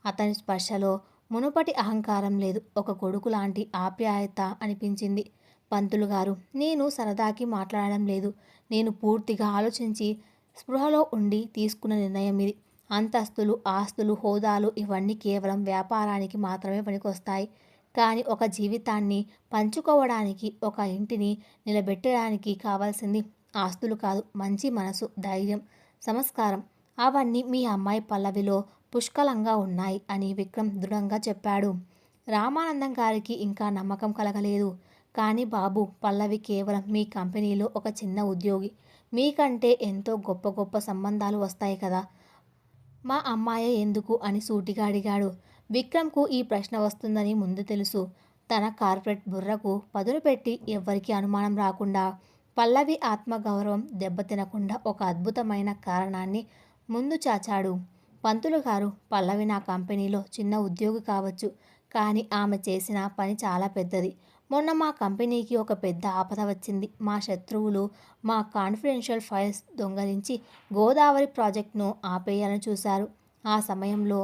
అతని స్పర్శలో మునుపటి అహంకారం లేదు. ఒక కొడుకు లాంటి ఆప్యాయత అనిపించింది. పంతులు గారు, నేను సరదాకి మాట్లాడడం లేదు. నేను పూర్తిగా ఆలోచించి స్పృహలో ఉండి తీసుకున్న నిర్ణయం ఇది. అంతస్తులు, ఆస్తులు, హోదాలు ఇవన్నీ కేవలం వ్యాపారానికి మాత్రమే పనికొస్తాయి. కానీ ఒక జీవితాన్ని పంచుకోవడానికి, ఒక ఇంటిని నిలబెట్టడానికి కావాల్సింది ఆస్తులు కాదు, మంచి మనసు, ధైర్యం, సంస్కారం. అవన్నీ మీ అమ్మాయి పల్లవిలో పుష్కలంగా ఉన్నాయి అని విక్రమ్ దృఢంగా చెప్పాడు. రామానందం గారికి ఇంకా నమ్మకం కలగలేదు. కానీ బాబు, పల్లవి కేవలం మీ కంపెనీలో ఒక చిన్న ఉద్యోగి. మీకంటే ఎంతో గొప్ప గొప్ప సంబంధాలు వస్తాయి కదా. మా అమ్మాయే ఎందుకు అని సూటిగా అడిగాడు. విక్రమ్కు ఈ ప్రశ్న వస్తుందని ముందు తెలుసు. తన కార్పొరేట్ బుర్రకు పదును పెట్టి ఎవ్వరికీ అనుమానం రాకుండా, పల్లవి ఆత్మగౌరవం దెబ్బతినకుండా ఒక అద్భుతమైన కారణాన్ని ముందు చాచాడు. పంతులు గారు, పల్లవి నా కంపెనీలో చిన్న ఉద్యోగి కావచ్చు. కానీ ఆమె చేసిన పని చాలా పెద్దది. మొన్న మా కంపెనీకి ఒక పెద్ద ఆపద వచ్చింది. మా శత్రువులు మా కాన్ఫిడెన్షియల్ ఫైల్స్ దొంగిలించి గోదావరి ప్రాజెక్టును ఆపేయాలని చూశారు. ఆ సమయంలో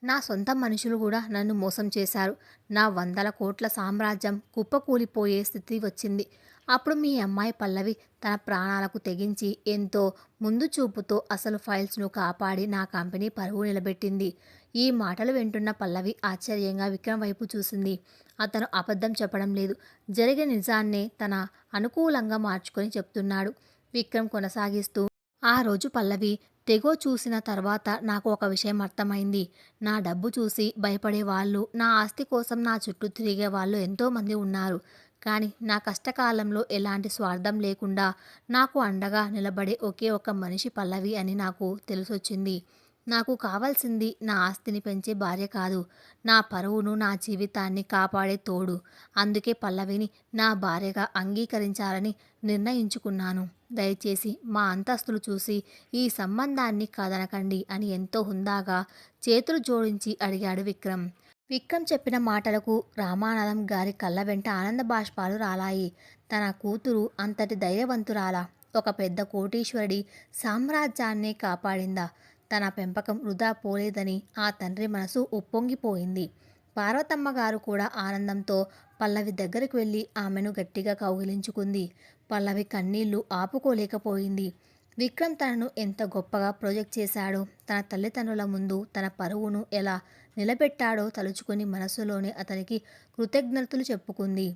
నా సొంత మనుషులు కూడా నన్ను మోసం చేశారు. నా 100 కోట్ల సామ్రాజ్యం కుప్పకూలిపోయే స్థితి వచ్చింది. అప్పుడు మీ అమ్మాయి పల్లవి తన ప్రాణాలకు తెగించి ఎంతో ముందు చూపుతో అసలు ఫైల్స్ను కాపాడి నా కంపెనీ పరువు నిలబెట్టింది. ఈ మాటలు వింటున్న పల్లవి ఆశ్చర్యంగా విక్రమ్ వైపు చూసింది. అతను అబద్ధం చెప్పడం లేదు. జరిగిన నిజాన్నే తన అనుకూలంగా మార్చుకొని చెప్తున్నాడు. విక్రమ్ కొనసాగిస్తూ, ఆ రోజు పల్లవి తెగో చూసిన తర్వాత నాకు ఒక విషయం అర్థమైంది. నా డబ్బు చూసి భయపడే వాళ్ళు, నా ఆస్తి కోసం నా చుట్టూ తిరిగే వాళ్ళు ఎంతోమంది ఉన్నారు. కానీ నా కష్టకాలంలో ఎలాంటి స్వార్థం లేకుండా నాకు అండగా నిలబడే ఒకే ఒక్క మనిషి పల్లవి అని నాకు తెలిసొచ్చింది. నాకు కావాల్సింది నా ఆస్తిని పెంచే భార్య కాదు, నా పరువును, నా జీవితాన్ని కాపాడే తోడు. అందుకే పల్లవిని నా భార్యగా అంగీకరించాలని నిర్ణయించుకున్నాను. దయచేసి మా అంతస్తులు చూసి ఈ సంబంధాన్ని కాదనకండి అని ఎంతో హుందాగా చేతులు జోడించి అడిగాడు విక్రమ్. విక్రమ్ చెప్పిన మాటలకు రామానందం గారి కళ్ళ వెంట ఆనంద బాష్పాలు రాలాయి. తన కూతురు అంతటి ధైర్యవంతురాలా? ఒక పెద్ద కోటీశ్వరుడి సామ్రాజ్యాన్నే కాపాడిందా? తన పెంపకం వృధా పోలేదని ఆ తండ్రి మనసు ఉప్పొంగిపోయింది. పార్వతమ్మ గారు కూడా ఆనందంతో పల్లవి దగ్గరకు వెళ్ళి ఆమెను గట్టిగా కౌగిలించుకుంది. పల్లవి కన్నీళ్లు ఆపుకోలేకపోయింది. విక్రమ్ తనను ఎంత గొప్పగా ప్రొజెక్ట్ చేశాడో, తన తల్లిదండ్రుల ముందు తన పరువును ఎలా నిలబెట్టాడో తలుచుకుని మనసులోనే అతనికి కృతజ్ఞతలు చెప్పుకుంది.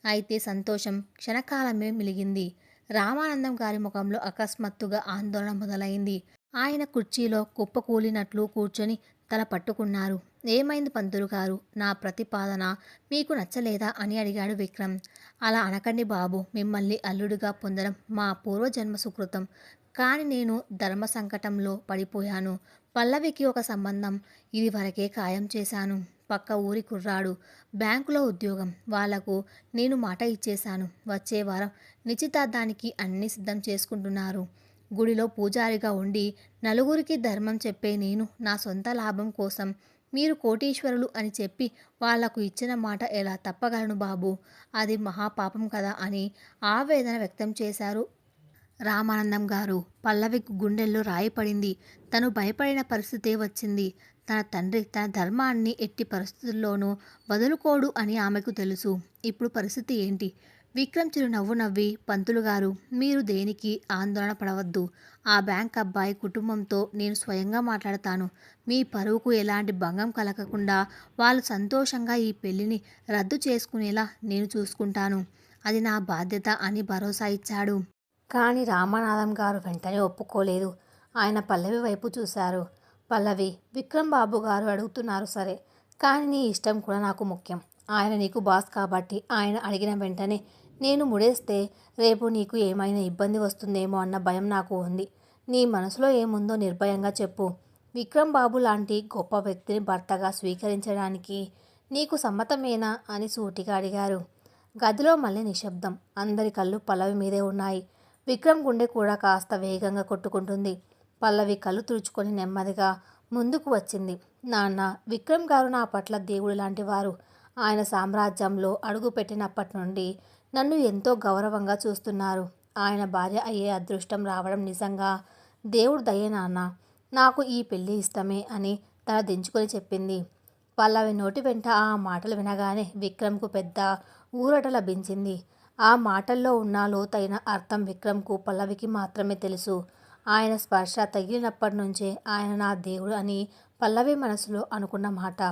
అయితే సంతోషం క్షణకాలమే మిలిగింది. రామానందం గారి ముఖంలో అకస్మాత్తుగా ఆందోళన మొదలైంది. ఆయన కుర్చీలో కుప్పకూలినట్లు కూర్చొని తల పట్టుకున్నారు. ఏమైంది పంతులు గారు? నా ప్రతిపాదన మీకు నచ్చలేదా అని అడిగాడు విక్రమ్. అలా అనకండి బాబు, మిమ్మల్ని అల్లుడిగా పొందడం మా పూర్వజన్మ సుకృతం. కానీ నేను ధర్మ సంకటంలో పడిపోయాను. పల్లవికి ఒక సంబంధం ఇది వరకే ఖాయం చేశాను. పక్క ఊరి కుర్రాడు, బ్యాంకులో ఉద్యోగం. వాళ్లకు నేను మాట ఇచ్చేశాను. వచ్చే వారం నిశ్చితార్థానికి అన్నీ సిద్ధం చేసుకుంటున్నారు. గుడిలో పూజారిగా ఉండి నలుగురికి ధర్మం చెప్పే నేను నా సొంత లాభం కోసం మీరు కోటీశ్వరులు అని చెప్పి వాళ్లకు ఇచ్చిన మాట ఎలా తప్పగలను బాబు? అది మహాపాపం కదా అని ఆవేదన వ్యక్తం చేశారు రామానందం గారు. పల్లవికి గుండెల్లో రాయి పడింది. తను భయపడిన పరిస్థితే వచ్చింది. తన తండ్రి తన ధర్మాన్ని ఎట్టి పరిస్థితుల్లోనూ వదులుకోడు అని ఆమెకు తెలుసు. ఇప్పుడు పరిస్థితి ఏంటి? విక్రమ్ చిరునవ్వు నవ్వి, పంతులు గారు, మీరు దేనికి ఆందోళన పడవద్దు. ఆ బ్యాంక్ అబ్బాయి కుటుంబంతో నేను స్వయంగా మాట్లాడతాను. మీ పరువుకు ఎలాంటి భంగం కలగకుండా వాళ్ళు సంతోషంగా ఈ పెళ్లిని రద్దు చేసుకునేలా నేను చూసుకుంటాను. అది నా బాధ్యత అని భరోసా ఇచ్చాడు. కానీ రామానాథం గారు వెంటనే ఒప్పుకోలేదు. ఆయన పల్లవి వైపు చూశారు. పల్లవి, విక్రమ్ బాబు గారు అడుగుతున్నారు సరే, కానీ నీ ఇష్టం కూడా నాకు ముఖ్యం. ఆయన నీకు బాస్ కాబట్టి ఆయన అడిగిన వెంటనే నేను ముడేస్తే రేపు నీకు ఏమైనా ఇబ్బంది వస్తుందేమో అన్న భయం నాకు ఉంది. నీ మనసులో ఏముందో నిర్భయంగా చెప్పు. విక్రమ్ బాబు లాంటి గొప్ప వ్యక్తిని భర్తగా స్వీకరించడానికి నీకు సమ్మతమేనా అని సూటిగా అడిగారు. గదిలో మళ్ళీ నిశ్శబ్దం. అందరి కళ్ళు పల్లవి మీదే ఉన్నాయి. విక్రమ్ గుండె కూడా కాస్త వేగంగా కొట్టుకుంటుంది. పల్లవి కళ్ళు తుడుచుకొని నెమ్మదిగా ముందుకు వచ్చింది. నాన్న, విక్రమ్ గారు నా పట్ల దేవుడు లాంటి వారు. ఆయన సామ్రాజ్యంలో అడుగు పెట్టినప్పటి నుండి నన్ను ఎంతో గౌరవంగా చూస్తున్నారు. ఆయన భార్య అయ్యే అదృష్టం రావడం నిజంగా దేవుడు దయే నాన్న. నాకు ఈ పెళ్ళి ఇష్టమే అని తల దించుకొని చెప్పింది. పల్లవి నోటి వెంట ఆ మాటలు వినగానే విక్రమ్కు పెద్ద ఊరట లభించింది. ఆ మాటల్లో ఉన్న లోతైన అర్థం విక్రమ్కు, పల్లవికి మాత్రమే తెలుసు. ఆయన స్పర్శ తగిలినప్పటి నుంచే ఆయన నా దేవుడు అని పల్లవి మనసులో అనుకున్న మాట.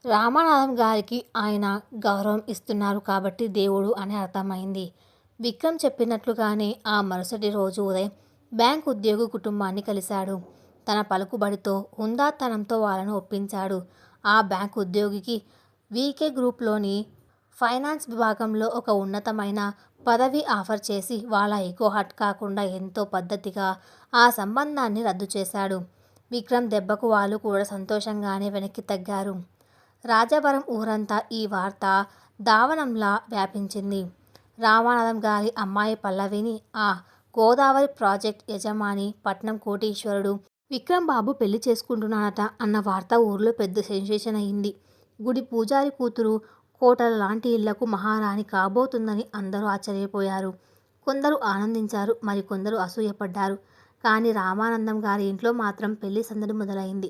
రామానాథం గారికి ఆయన గౌరవం ఇస్తున్నారు కాబట్టి దేవుడు అని అర్థమైంది. విక్రమ్ చెప్పినట్లుగానే ఆ మరుసటి రోజు ఉదయం బ్యాంక్ ఉద్యోగి కుటుంబాన్ని కలిశాడు. తన పలుకుబడితో, హుందాతనంతో వాళ్ళను ఒప్పించాడు. ఆ బ్యాంక్ ఉద్యోగికి వీకే గ్రూప్లోని ఫైనాన్స్ విభాగంలో ఒక ఉన్నతమైన పదవి ఆఫర్ చేసి వాళ్ళ ఈగో హర్ట్ కాకుండా ఎంతో పద్ధతిగా ఆ సంబంధాన్ని రద్దు చేశాడు. విక్రమ్ దెబ్బకు వాళ్ళు కూడా సంతోషంగానే వెనక్కి తగ్గారు. రాజవరం ఊరంతా ఈ వార్త దావానంలా వ్యాపించింది. రామానాథం గారి అమ్మాయి పల్లవిని ఆ గోదావరి ప్రాజెక్ట్ యజమాని, పట్నం కోటీశ్వరుడు విక్రమ్ బాబు పెళ్లి చేసుకుంటున్నాడట అన్న వార్త ఊర్లో పెద్ద సెన్సేషన్ అయింది. గుడి పూజారి కూతురు కోటల లాంటి ఇళ్లకు మహారాణి కాబోతుందని అందరూ ఆశ్చర్యపోయారు. కొందరు ఆనందించారు, మరికొందరు అసూయపడ్డారు. కానీ రామానందం గారి ఇంట్లో మాత్రం పెళ్లి సందడి మొదలైంది.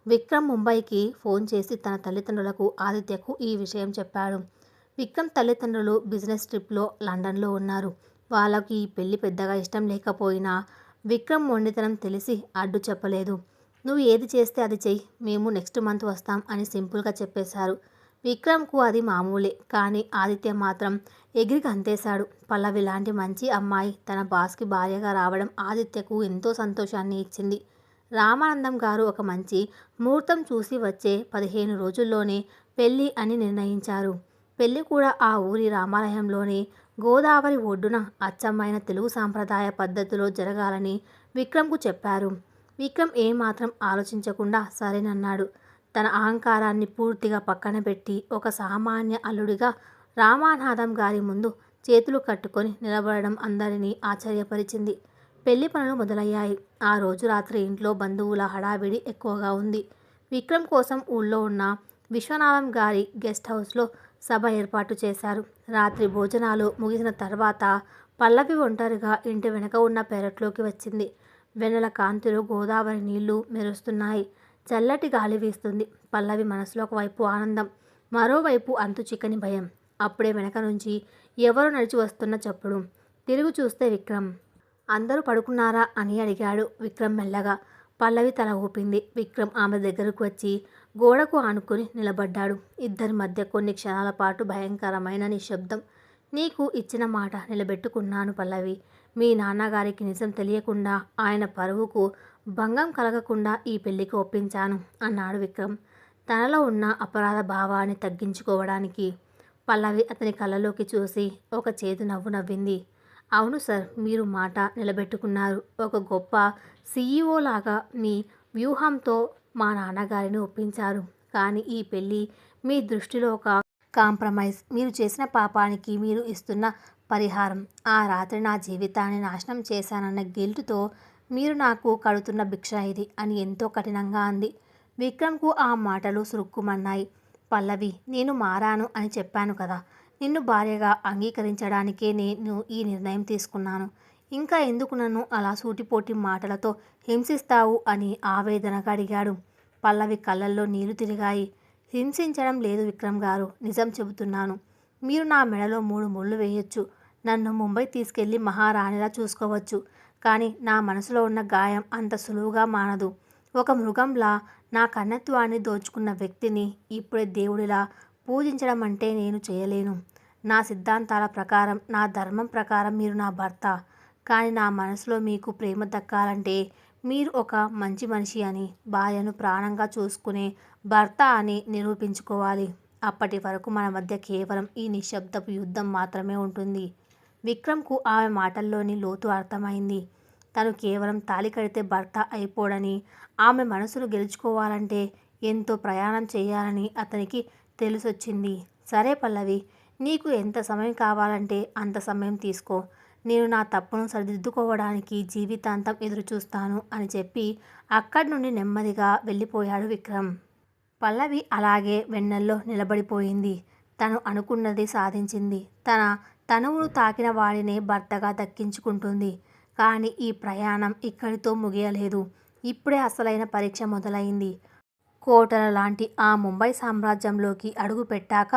విక్రమ్ ముంబైకి ఫోన్ చేసి తన తల్లిదండ్రులకు, ఆదిత్యకు ఈ విషయం చెప్పాడు. విక్రమ్ తల్లిదండ్రులు బిజినెస్ ట్రిప్లో లండన్లో ఉన్నారు. వాళ్ళకి ఈ పెళ్లి పెద్దగా ఇష్టం లేకపోయినా విక్రమ్ మొండితనం తెలిసి అడ్డు చెప్పలేదు. నువ్వు ఏది చేస్తే అది చెయ్యి, మేము నెక్స్ట్ మంత్ వస్తాం అని సింపుల్గా చెప్పేశారు. విక్రమ్కు అది మామూలే, కానీ ఆదిత్య మాత్రం ఎగిరి గంతేశాడు. పల్లవి లాంటి మంచి అమ్మాయి తన బాస్కి భార్యగా రావడం ఆదిత్యకు ఎంతో సంతోషాన్ని ఇచ్చింది. రామానందం గారు ఒక మంచి ముహూర్తం చూసి వచ్చే 15 రోజుల్లోనే పెళ్ళి అని నిర్ణయించారు. పెళ్లి కూడా ఆ ఊరి రామాలయంలోనే గోదావరి ఒడ్డున అచ్చమైన తెలుగు సాంప్రదాయ పద్ధతిలో జరగాలని విక్రమ్కు చెప్పారు. విక్రమ్ ఏమాత్రం ఆలోచించకుండా సరేనన్నాడు. తన అహంకారాన్ని పూర్తిగా పక్కన పెట్టి ఒక సామాన్య అల్లుడిగా రామానాథం గారి ముందు చేతులు కట్టుకొని నిలబడడం అందరినీ ఆశ్చర్యపరిచింది. పెళ్లి పనులు మొదలయ్యాయి. ఆ రోజు రాత్రి ఇంట్లో బంధువుల హడావిడి ఎక్కువగా ఉంది. విక్రమ్ కోసం ఊళ్ళో ఉన్న విశ్వనాథం గారి గెస్ట్ హౌస్లో సభ ఏర్పాటు చేశారు. రాత్రి భోజనాలు ముగిసిన తర్వాత పల్లవి ఒంటరిగా ఇంటి వెనక ఉన్న పెరట్లోకి వచ్చింది. వెన్నెల కాంతిలో గోదావరి నీళ్లు మెరుస్తున్నాయి. చల్లటి గాలి వీస్తుంది. పల్లవి మనసులో ఒకవైపు ఆనందం, మరోవైపు అంతు చిక్కని భయం. అప్పుడే వెనక నుంచి ఎవరో నడిచి వస్తున్న చప్పుడు. తిరిగి చూస్తే విక్రమ్. అందరూ పడుకున్నారా అని అడిగాడు విక్రమ్ మెల్లగా. పల్లవి తల ఊపింది. విక్రమ్ ఆమె దగ్గరకు వచ్చి గోడకు ఆనుకుని నిలబడ్డాడు. ఇద్దరి మధ్య కొన్ని క్షణాల పాటు భయంకరమైన నిశ్శబ్దం. నీకు ఇచ్చిన మాట నిలబెట్టుకున్నాను పల్లవి. మీ నాన్నగారికి నిజం తెలియకుండా, ఆయన పరువుకు భంగం కలగకుండా ఈ పెళ్లికి ఒప్పించాను అన్నాడు విక్రమ్ తనలో ఉన్న అపరాధ భావాన్ని తగ్గించుకోవడానికి. పల్లవి అతని కళ్ళలోకి చూసి ఒక చేదు నవ్వు నవ్వింది. అవును సార్, మీరు మాట నిలబెట్టుకున్నారు. ఒక గొప్ప సీఈఓ లాగా మీ వ్యూహంతో మా నాన్నగారిని ఒప్పించారు. కానీ ఈ పెళ్ళి మీ దృష్టిలో ఒక కాంప్రమైజ్. మీరు చేసిన పాపానికి మీరు ఇస్తున్న పరిహారం. ఆ రాత్రి నా జీవితాన్ని నాశనం చేశానన్న గిల్టుతో మీరు నాకు కడుతున్న భిక్ష ఇది అని ఎంతో కఠినంగా అంది. విక్రమ్కు ఆ మాటలు సురుక్కుమన్నాయి. పల్లవి, నేను మారాను అని చెప్పాను కదా. నిన్ను భార్యగా అంగీకరించడానికే నేను ఈ నిర్ణయం తీసుకున్నాను. ఇంకా ఎందుకు నన్ను అలా సూటిపోటి మాటలతో హింసిస్తావు అని ఆవేదనగా అడిగాడు. పల్లవి కళ్ళల్లో నీళ్లు తిరిగాయి. హింసించడం లేదు విక్రమ్ గారు, నిజం చెబుతున్నాను. మీరు నా మెడలో 3 ముళ్ళు వేయొచ్చు, నన్ను ముంబై తీసుకెళ్లి మహారాణిలా చూసుకోవచ్చు. కానీ నా మనసులో ఉన్న గాయం అంత సులువుగా మానదు. ఒక మృగంలా నా కన్నత్వాన్ని దోచుకున్న వ్యక్తిని ఇప్పుడే దేవుడిలా పూజించడం అంటే నేను చేయలేను. నా సిద్ధాంతాల ప్రకారం, నా ధర్మం ప్రకారం మీరు నా భర్త. కానీ నా మనసులో మీకు ప్రేమ దక్కాలంటే మీరు ఒక మంచి మనిషి అని, భార్యను ప్రాణంగా చూసుకునే భర్త అని నిరూపించుకోవాలి. అప్పటి వరకు మన మధ్య కేవలం ఈ నిశ్శబ్దపు యుద్ధం మాత్రమే ఉంటుంది. విక్రమ్కు ఆమె మాటల్లోని లోతు అర్థమైంది. తను కేవలం తాళి కడితే భర్త అయిపోడని, ఆమె మనసును గెలుచుకోవాలంటే ఎంతో ప్రయాణం చేయాలని అతనికి తెలిసొచ్చింది. సరే పల్లవి, నీకు ఎంత సమయం కావాలంటే అంత సమయం తీసుకో. నేను నా తప్పును సరిదిద్దుకోవడానికి జీవితాంతం ఎదురుచూస్తాను అని చెప్పి అక్కడి నుండి నెమ్మదిగా వెళ్ళిపోయాడు విక్రమ్. పల్లవి అలాగే వెన్నెల్లో నిలబడిపోయింది. తను అనుకున్నది సాధించింది. తన తనువును తాకిన వాడినే భర్తగా దక్కించుకుంటుంది. కానీ ఈ ప్రయాణం ఇక్కడితో ముగియలేదు. ఇప్పుడే అసలైన పరీక్ష మొదలైంది. కోటల లాంటి ఆ ముంబై సామ్రాజ్యంలోకి అడుగు పెట్టాక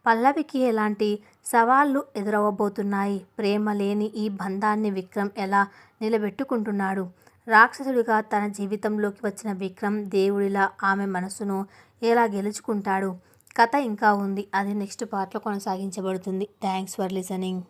పల్లవికి ఎలాంటి సవాళ్లు ఎదురవ్వబోతున్నాయి? ప్రేమ లేని ఈ బంధాన్ని విక్రమ్ ఎలా నిలబెట్టుకుంటున్నాడు? రాక్షసుడిగా తన జీవితంలోకి వచ్చిన విక్రమ్ దేవుడిలా ఆమె మనసును ఎలా గెలుచుకుంటాడు? కథ ఇంకా ఉంది. అది నెక్స్ట్ పార్ట్లో కొనసాగించబడుతుంది. Thanks for listening.